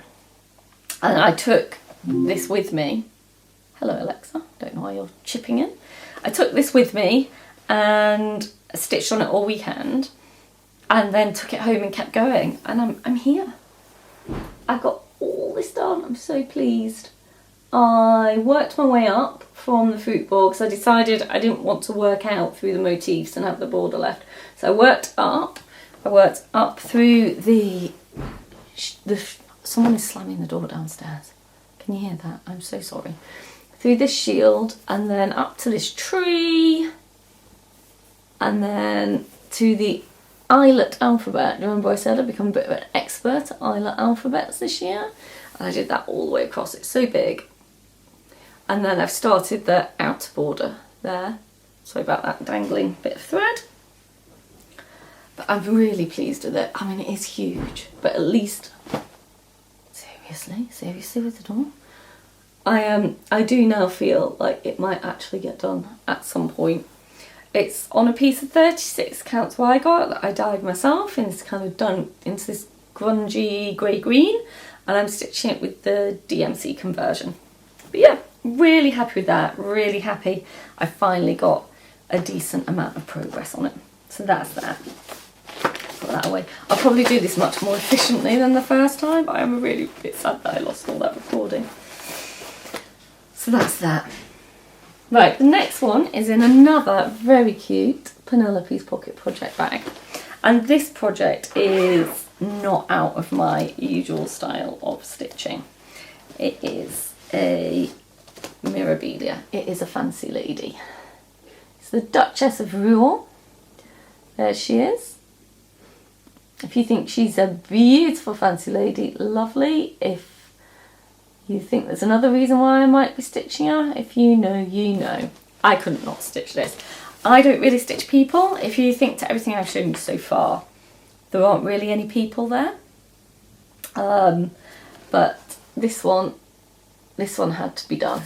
And I took this with me. Hello, Alexa. Don't know why you're chipping in. I took this with me and stitched on it all weekend, and then took it home and kept going, and I'm here. I got all this done. I'm so pleased. I worked my way up from the fruit board because I decided I didn't want to work out through the motifs and have the border left. So I worked up through the someone is slamming the door downstairs. Can you hear that? I'm so sorry. Through this shield, and then up to this tree, and then to the eyelet alphabet. Remember I said I'd become a bit of an expert at eyelet alphabets this year? And I did that all the way across. It's so big. And then I've started the outer border there. Sorry about that dangling bit of thread. But I'm really pleased with it. I mean, it is huge, but at least, seriously with the door. I do now feel like it might actually get done at some point. It's on a piece of 36 counts Wygart that I dyed myself, and it's kind of done into this grungy grey-green, and I'm stitching it with the DMC conversion. But yeah, really happy with that, really happy. I finally got a decent amount of progress on it. So that's that. Put that away. I'll probably do this much more efficiently than the first time, but I'm really a bit sad that I lost all that recording. So that's that. Right, the next one is in another very cute Penelope's Pocket project bag. And this project is not out of my usual style of stitching. It is a Mirabilia. It is a fancy lady. It's the Duchess of Rouen. There she is. If you think she's a beautiful fancy lady, lovely. If you think there's another reason why I might be stitching her, if you know, you know. I couldn't not stitch this. I don't really stitch people. If you think to everything I've shown you so far, there aren't really any people there. But this one had to be done.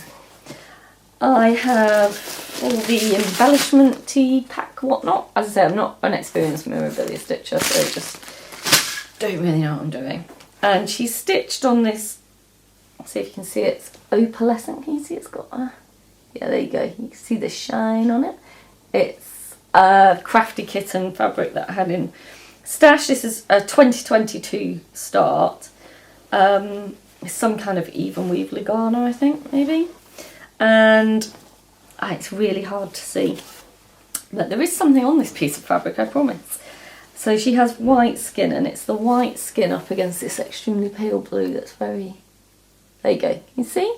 I have all the embellishment tea pack, whatnot. As I say, I'm not an experienced Mirabilia stitcher, so I just don't really know what I'm doing. And she's stitched on this, see if you can see it, it's opalescent. Can you see it's got a, yeah, there you go. You can see the shine on it. It's a Crafty Kitten fabric that I had in stash. This is a 2022 start. It's some kind of even weave Lugano, I think, maybe. And it's really hard to see. But there is something on this piece of fabric, I promise. So she has white skin, and it's the white skin up against this extremely pale blue that's very... There you go. You see?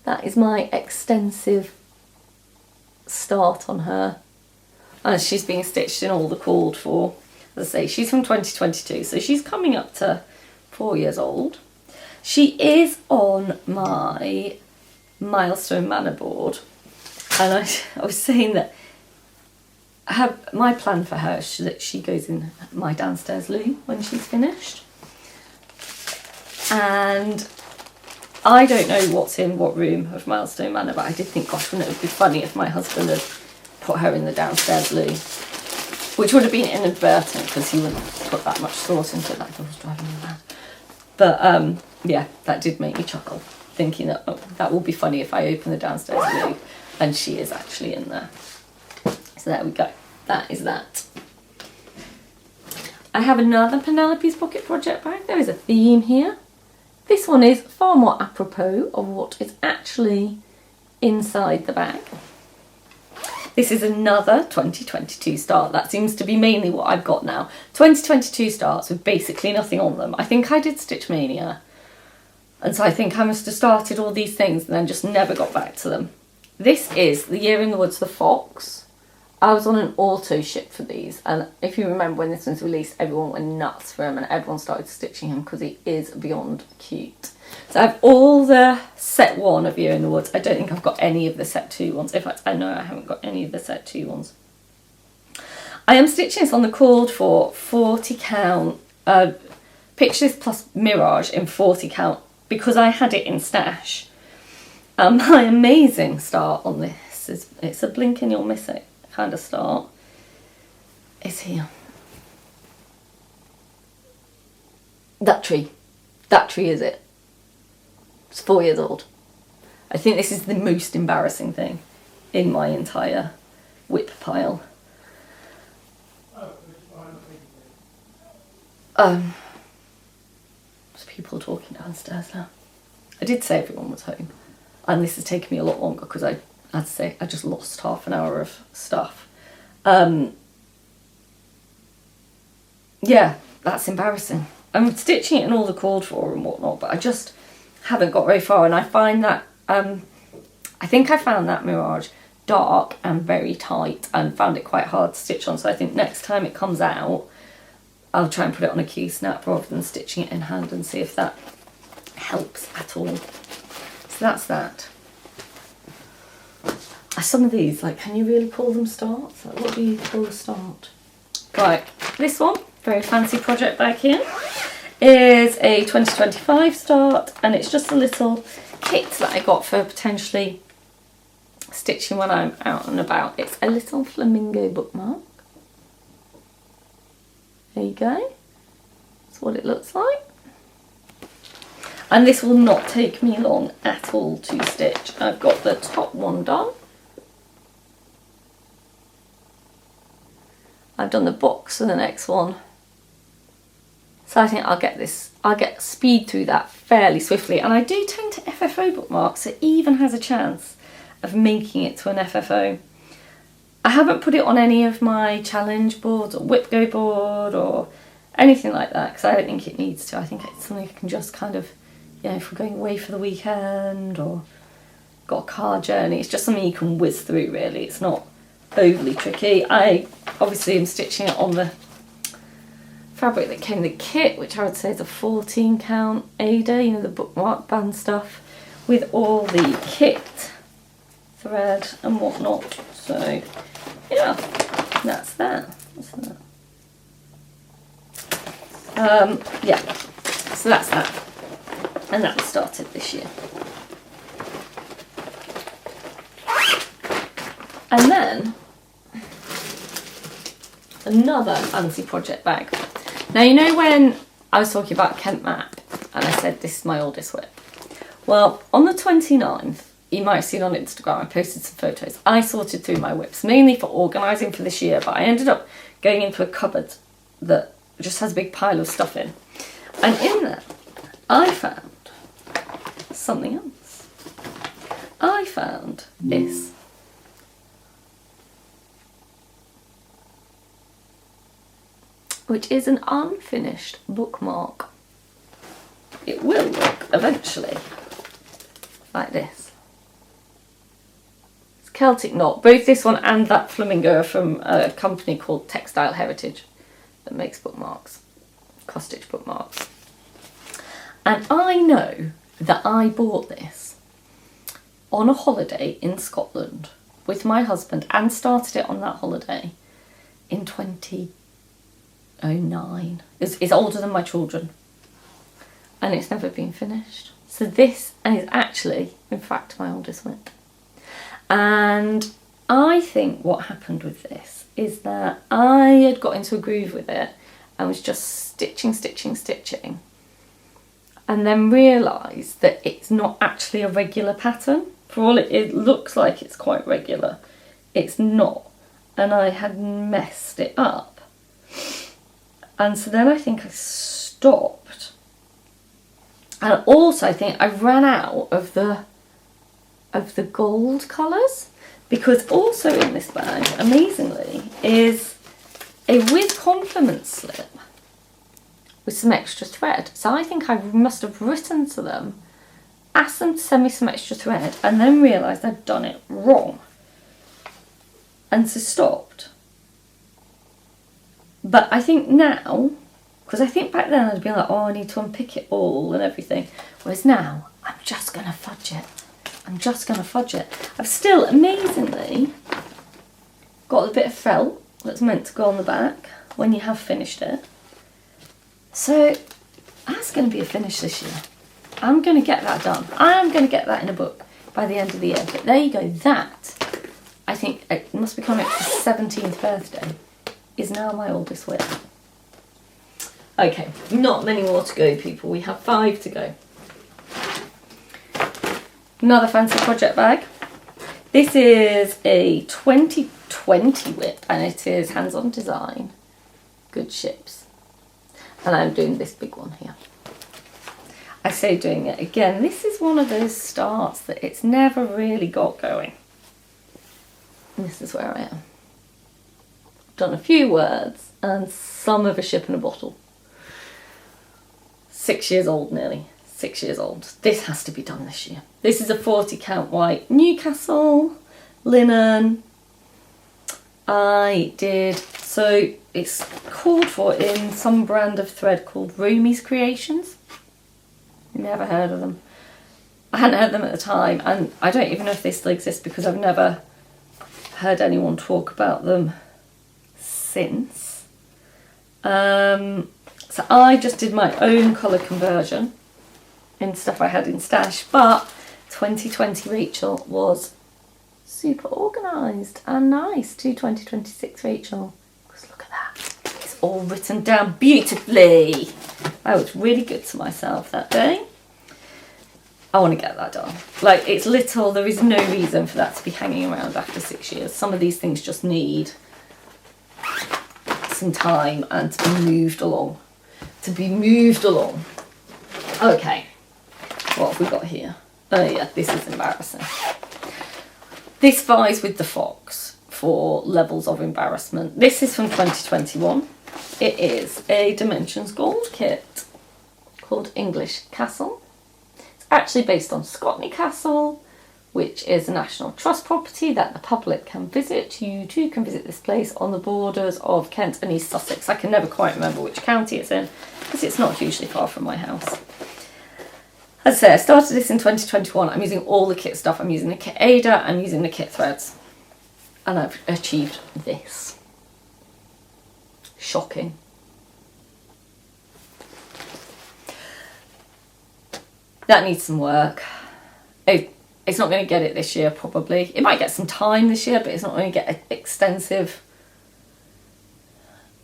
That is my extensive start on her. And she's being stitched in all the called for. As I say, she's from 2022, so she's coming up to 4 years old. She is on my Milestone Manor board. And I was saying that my plan for her is that she goes in my downstairs loo when she's finished. And I don't know what's in what room of Milestone Manor, but I did think, gosh, wouldn't it be funny if my husband had put her in the downstairs loo, which would have been inadvertent because he wouldn't put that much thought into it. That was driving me mad. But yeah, that did make me chuckle, thinking that that will be funny if I open the downstairs loo and she is actually in there. So there we go. That is that. I have another Penelope's Pocket project bag. There is a theme here. This one is far more apropos of what is actually inside the bag. This is another 2022 start. That seems to be mainly what I've got now. 2022 starts with basically nothing on them. I think I did Stitch Mania. And so I think I must have started all these things and then just never got back to them. This is The Year in the Woods, the Fox. I was on an auto ship for these, and if you remember when this was released, everyone went nuts for him and everyone started stitching him because he is beyond cute. So I have all the set 1 of Year in the Woods. I don't think I've got any of the set 2 ones. In fact, I know I haven't got any of the set 2 ones. I am stitching this on the called for 40 count Pictures plus Mirage in 40 count because I had it in stash. My amazing start on this is, it's a blink and you'll miss it kind of start, is here. That tree is it. It's 4 years old. I think this is the most embarrassing thing in my entire WIP pile. There's people talking downstairs now. I did say everyone was home, and this has taken me a lot longer because I had to say I just lost half an hour of stuff. Yeah, that's embarrassing. I'm stitching it in all the called for and whatnot, but I just haven't got very far, and I find that I think I found that Mirage dark and very tight and found it quite hard to stitch on, so I think next time it comes out I'll try and put it on a key snap rather than stitching it in hand and see if that helps at all. So that's that. Some of these, like, can you really call them starts? Like, what do you call a start? Right, this one, very fancy project bag here, is a 2025 start, and it's just a little kit that I got for potentially stitching when I'm out and about. It's a little flamingo bookmark. There you go. That's what it looks like. And this will not take me long at all to stitch. I've got the top one done. I've done the box for the next one. So I think I'll get speed through that fairly swiftly. And I do tend to FFO bookmark, so it even has a chance of making it to an FFO. I haven't put it on any of my challenge boards or WIP Go board or anything like that because I don't think it needs to. I think it's something I can just kind of, you know, if we're going away for the weekend or got a car journey, it's just something you can whiz through really. It's not overly tricky. I obviously am stitching it on the fabric that came in the kit, which I would say is a 14 count Ada, you know, the bookmark band stuff, with all the kit thread and whatnot. So yeah, that's that. What's that? Yeah, so that's that, and that was started this year. And then another fancy project bag. Now, you know when I was talking about Kent Map and I said this is my oldest WIP? Well, on the 29th, you might have seen on Instagram, I posted some photos. I sorted through my WIPs, mainly for organising for this year, but I ended up going into a cupboard that just has a big pile of stuff in. And in there, I found something else. I found this. Which is an unfinished bookmark. It will look eventually like this. It's Celtic knot. Both this one and that flamingo are from a company called Textile Heritage that makes bookmarks, cross-stitch bookmarks. And I know that I bought this on a holiday in Scotland with my husband and started it on that holiday in 2009. It's older than my children and it's never been finished. So this is actually, in fact, my oldest WIP. And I think what happened with this is that I had got into a groove with it and was just stitching, and then realised that it's not actually a regular pattern. For all it looks like it's quite regular, it's not. And I had messed it up. And so then I think I stopped. And also I think I ran out of the gold colours, because also in this bag, amazingly, is a with complement slip with some extra thread. So I think I must have written to them, asked them to send me some extra thread, and then realised I'd done it wrong. and so stopped. But I think now, because I think back then I'd be like, oh, I need to unpick it all and everything. Whereas now, I'm just going to fudge it. I'm just going to fudge it. I've still, amazingly, got a bit of felt that's meant to go on the back when you have finished it. So that's going to be a finish this year. I'm going to get that done. I'm going to get that in a book by the end of the year. But there you go. That, I think, it must be coming up to the 17th birthday, is now my oldest WIP. Okay, not many more to go, people. We have 5 to go. Another fancy project bag. This is a 2020 WIP and it is hands-on design, good ships. And I'm doing this big one here. I say doing it again. This is one of those starts that it's never really got going. And this is where I am. Done a few words and some of a ship in a bottle. 6 years old nearly. 6 years old. This has to be done this year. This is a 40 count white Newcastle linen. I did, so it's called for in some brand of thread called Romy's Creations. Never heard of them. I hadn't heard them at the time, and I don't even know if they still exist because I've never heard anyone talk about them since. So I just did my own colour conversion in stuff I had in stash, but 2020 Rachel was super organised and nice to 2026 Rachel, because look at that, it's all written down beautifully. I was really good to myself that day. I want to get that done. Like, it's little, there is no reason for that to be hanging around after 6 years. Some of these things just need some time and to be moved along. Okay, what have we got here? Oh yeah, this is embarrassing. This vies with the fox for levels of embarrassment. This is from 2021. It is a Dimensions Gold kit called English Castle. It's actually based on Scotney Castle, which is a National Trust property that the public can visit. You too can visit this place on the borders of Kent and East Sussex. I can never quite remember which county it's in because it's not hugely far from my house. As I say, I started this in 2021. I'm using all the kit stuff. I'm using the kit Ada, I'm using the kit threads. And I've achieved this. Shocking. That needs some work. It's not going to get it this year, probably. It might get some time this year, but it's not going to get an extensive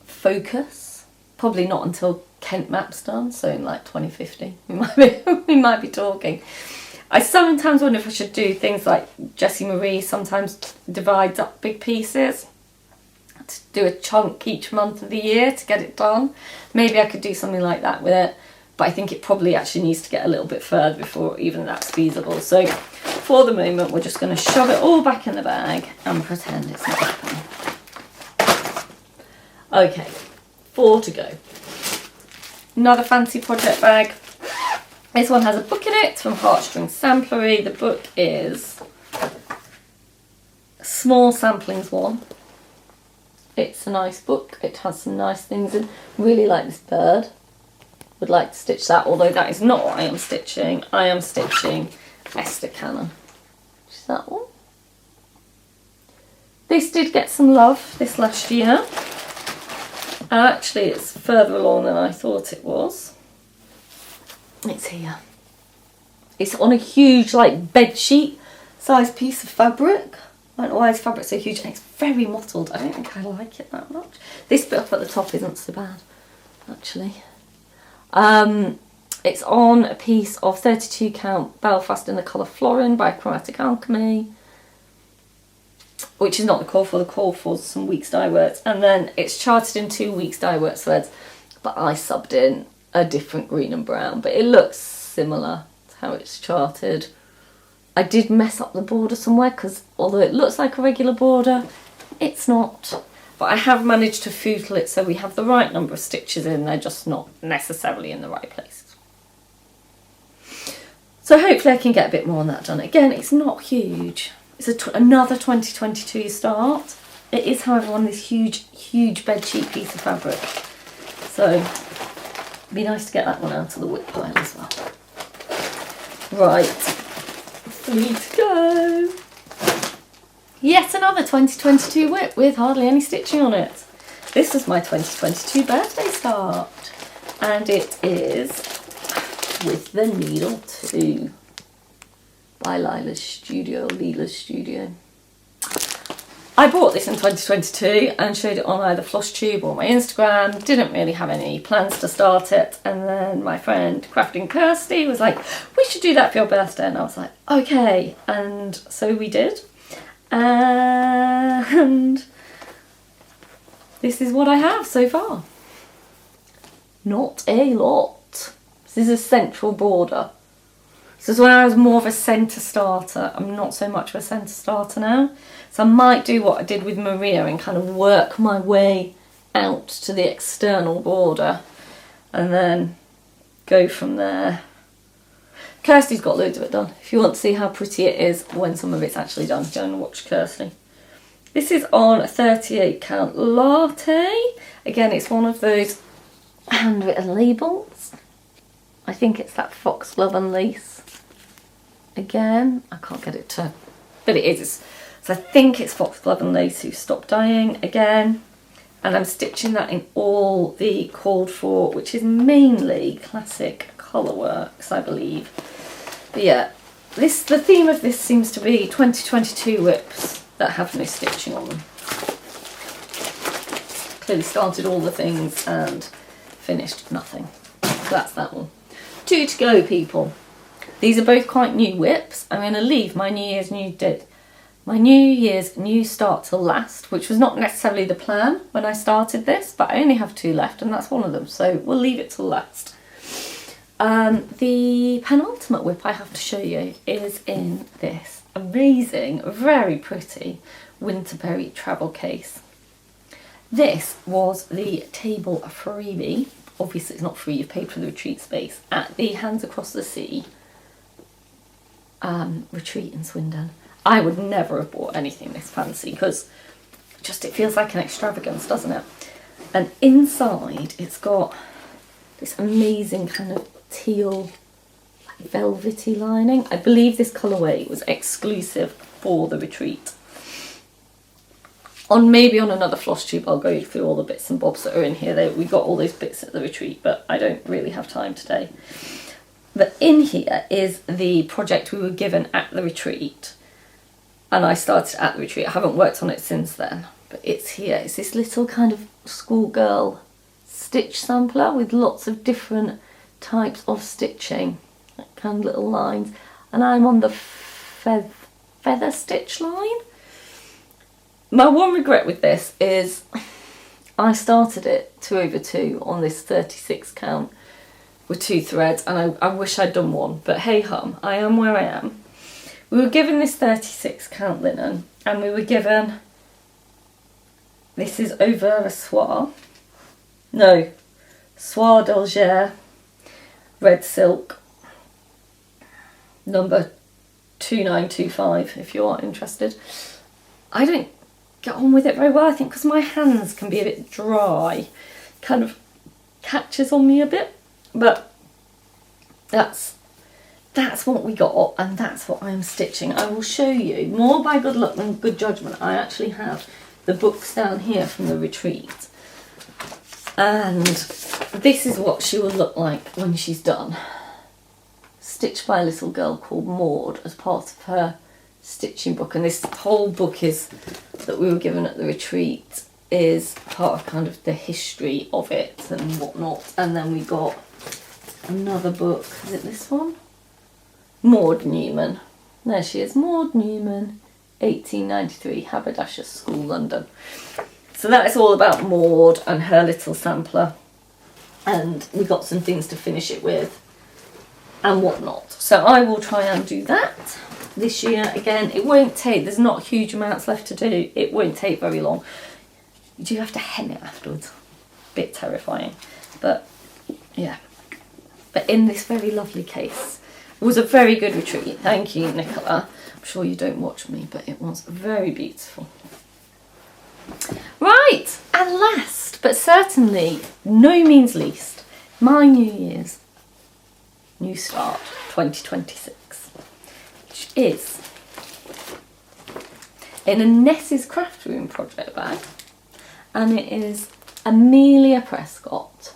focus. Probably not until Kent Map's done, so in like 2050 we might be talking. I sometimes wonder if I should do things like Jessie Marie sometimes divides up big pieces to do a chunk each month of the year to get it done. Maybe I could do something like that with it, but I think it probably actually needs to get a little bit further before even that's feasible. So for the moment we're just going to shove it all back in the bag and pretend it's not happening. Okay, 4 to go. Another fancy project bag. This one has a book in it from Heartstring Samplery. The book is Small Samplings 1. It's a nice book. It has some nice things in. Really like this bird. Would like to stitch that, although that is not what I am stitching. I am stitching Esther Cannon. Which is that one. This did get some love this last year. And actually it's further along than I thought it was. It's here. It's on a huge like bed sheet size piece of fabric. I don't know why this fabric's so huge, and it's very mottled. I don't think I like it that much. This bit up at the top isn't so bad, actually. It's on a piece of 32 count Belfast in the colour Florin by Chromatic Alchemy, which is not the call for some Weeks Dye Works, and then it's charted in 2 Weeks Dye Works threads, but I subbed in a different green and brown, but it looks similar to how it's charted. I did mess up the border somewhere because although it looks like a regular border, it's not. But I have managed to foodle it so we have the right number of stitches in, they're just not necessarily in the right places. So hopefully I can get a bit more on that done. Again, it's not huge. It's another 2022 start. It is, however, on this huge bedsheet piece of fabric. So it'd be nice to get that one out of the WIP pile as well. Right, 3 to go. Yet another 2022 WIP with hardly any stitching on it. This was my 2022 birthday start, and it is With the Needle 2 by Lila's Studio. I bought this in 2022 and showed it on either Flosstube or my Instagram. Didn't really have any plans to start it, and then my friend Crafting Kirsty was like, we should do that for your birthday, and I was like, okay, and so we did. And this is what I have so far. Not a lot. This is a central border. This is when I was more of a centre starter. I'm not so much of a centre starter now. So I might do what I did with Maria and kind of work my way out to the external border and then go from there. Kirsty's got loads of it done. If you want to see how pretty it is when some of it's actually done, go and watch Kirsty. This is on a 38 count latte. Again, it's one of those handwritten labels. I think it's that foxglove and lace. Again, I can't get it to, but it is. So I think it's foxglove and lace who stopped dyeing again. And I'm stitching that in all the called for, which is mainly classic colourworks, I believe. But yeah, the theme of this seems to be 2022 WIPs that have no stitching on them. Clearly started all the things and finished nothing. So that's that one. 2 to go, people. These are both quite new WIPs. I'm going to leave my New Year's New Start till last, which was not necessarily the plan when I started this, but I only have 2 left and that's one of them, so we'll leave it till last. The penultimate WIP I have to show you is in this amazing, very pretty Winterberry travel case. This was the table freebie. Obviously it's not free, you've paid for the retreat space at the Hands Across the Sea retreat in Swindon. I would never have bought anything this fancy because just it feels like an extravagance, doesn't it? And inside it's got this amazing kind of teal velvety lining. I believe this colourway was exclusive for the retreat. Maybe on another Flosstube I'll go through all the bits and bobs that are in here. We got all those bits at the retreat, but I don't really have time today. But in here is the project we were given at the retreat. And I started at the retreat. I haven't worked on it since then. But it's here. It's this little kind of schoolgirl stitch sampler with lots of different types of stitching. Like kind of little lines. And I'm on the feather stitch line. My one regret with this is I started it 2 over 2 on this 36 count with 2 threads, and I wish I'd done 1, but hey hum, I am where I am. We were given this 36 count linen, and we were given, this is over a soie d'Alger red silk, number 2925 if you are interested. I don't get on with it very well, I think, because my hands can be a bit dry, kind of catches on me a bit, but that's what we got and that's what I'm stitching. I will show you more by good luck than good judgment. I actually have the books down here from the retreat, and this is what she will look like when she's done. Stitched by a little girl called Maud as part of her stitching book, and this whole book is that we were given at the retreat is part of kind of the history of it and whatnot. And then we got another book, is it this one? Maud Newman. There she is, Maud Newman, 1893, Haberdasher School, London. So that is all about Maud and her little sampler, and we got some things to finish it with and whatnot. So I will try and do that this year. Again, it won't take, there's not huge amounts left to do, it won't take very long. You do have to hem it afterwards, bit terrifying, but yeah. But in this very lovely case, it was a very good retreat, thank you Nicola. I'm sure you don't watch me, but it was very beautiful. Right, and last but certainly no means least, my New Year's New Start 2026, which is in a Ness's Craft Room project bag, and it is Amelia Prescott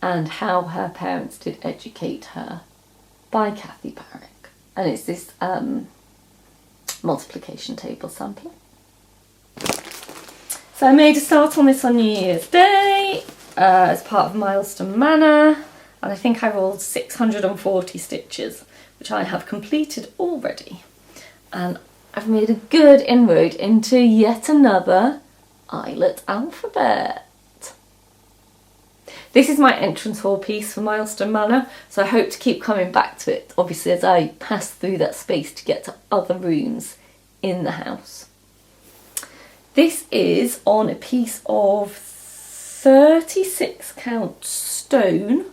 and How Her Parents Did Educate Her by Kathy Barrick, and it's this multiplication table sampler. So I made a start on this on New Year's Day as part of Milestone Manor, and I think I rolled 640 stitches, which I have completed already, and I've made a good inroad into yet another eyelet alphabet. This is my entrance hall piece for Milestone Manor, so I hope to keep coming back to it, obviously, as I pass through that space to get to other rooms in the house. This is on a piece of 36 count stone,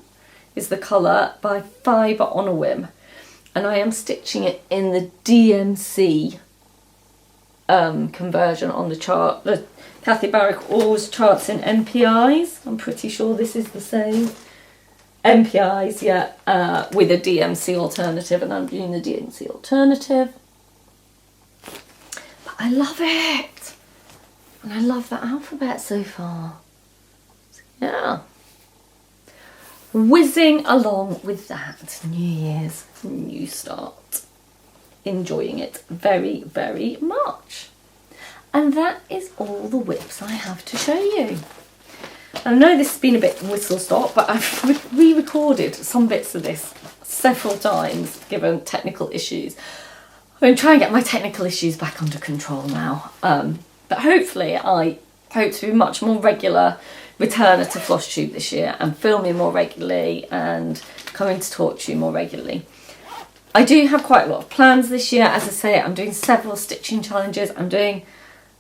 is the colour, by Fibre on a Whim, and I am stitching it in the DMC conversion on the chart. Kathy Barrick always charts in MPIs. I'm pretty sure this is the same. MPIs, yeah, with a DMC alternative, and I'm doing the DMC alternative. But I love it, and I love the alphabet so far. So, yeah. Whizzing along with that New Year's New Start. Enjoying it very, very much. And that is all the WIPs I have to show you. I know this has been a bit whistle-stop, but I've re-recorded some bits of this several times given technical issues. I'm going to try and get my technical issues back under control now. But hopefully I hope to be much more regular returner to Flosstube this year, and filming more regularly and coming to talk to you more regularly. I do have quite a lot of plans this year. As I say, I'm doing several stitching challenges. I'm doing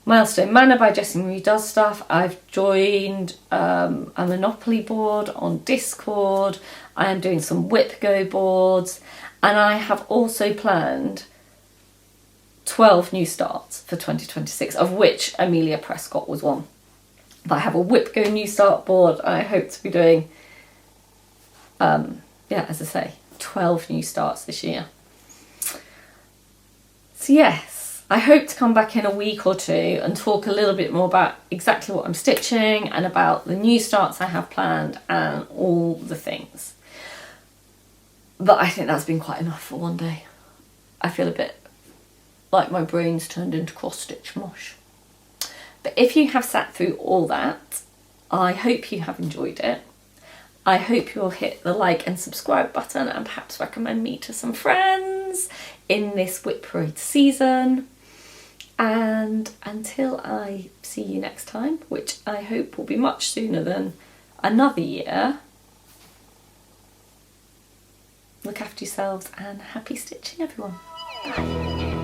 Milestone Manor by Jessie Marie Does Stuff. I've joined a Monopoly board on Discord. I am doing some WIP Go boards, and I have also planned 12 new starts for 2026, of which Amelia Prescott was one. But I have a WIP Go new start board, and I hope to be doing, yeah, as I say, 12 new starts this year. So yes, I hope to come back in a week or two and talk a little bit more about exactly what I'm stitching and about the new starts I have planned and all the things. But I think that's been quite enough for one day. I feel a bit like my brain's turned into cross-stitch mush. But if you have sat through all that, I hope you have enjoyed it. I hope you'll hit the like and subscribe button and perhaps recommend me to some friends in this WIP Parade season. And until I see you next time, which I hope will be much sooner than another year, look after yourselves and happy stitching, everyone. Bye.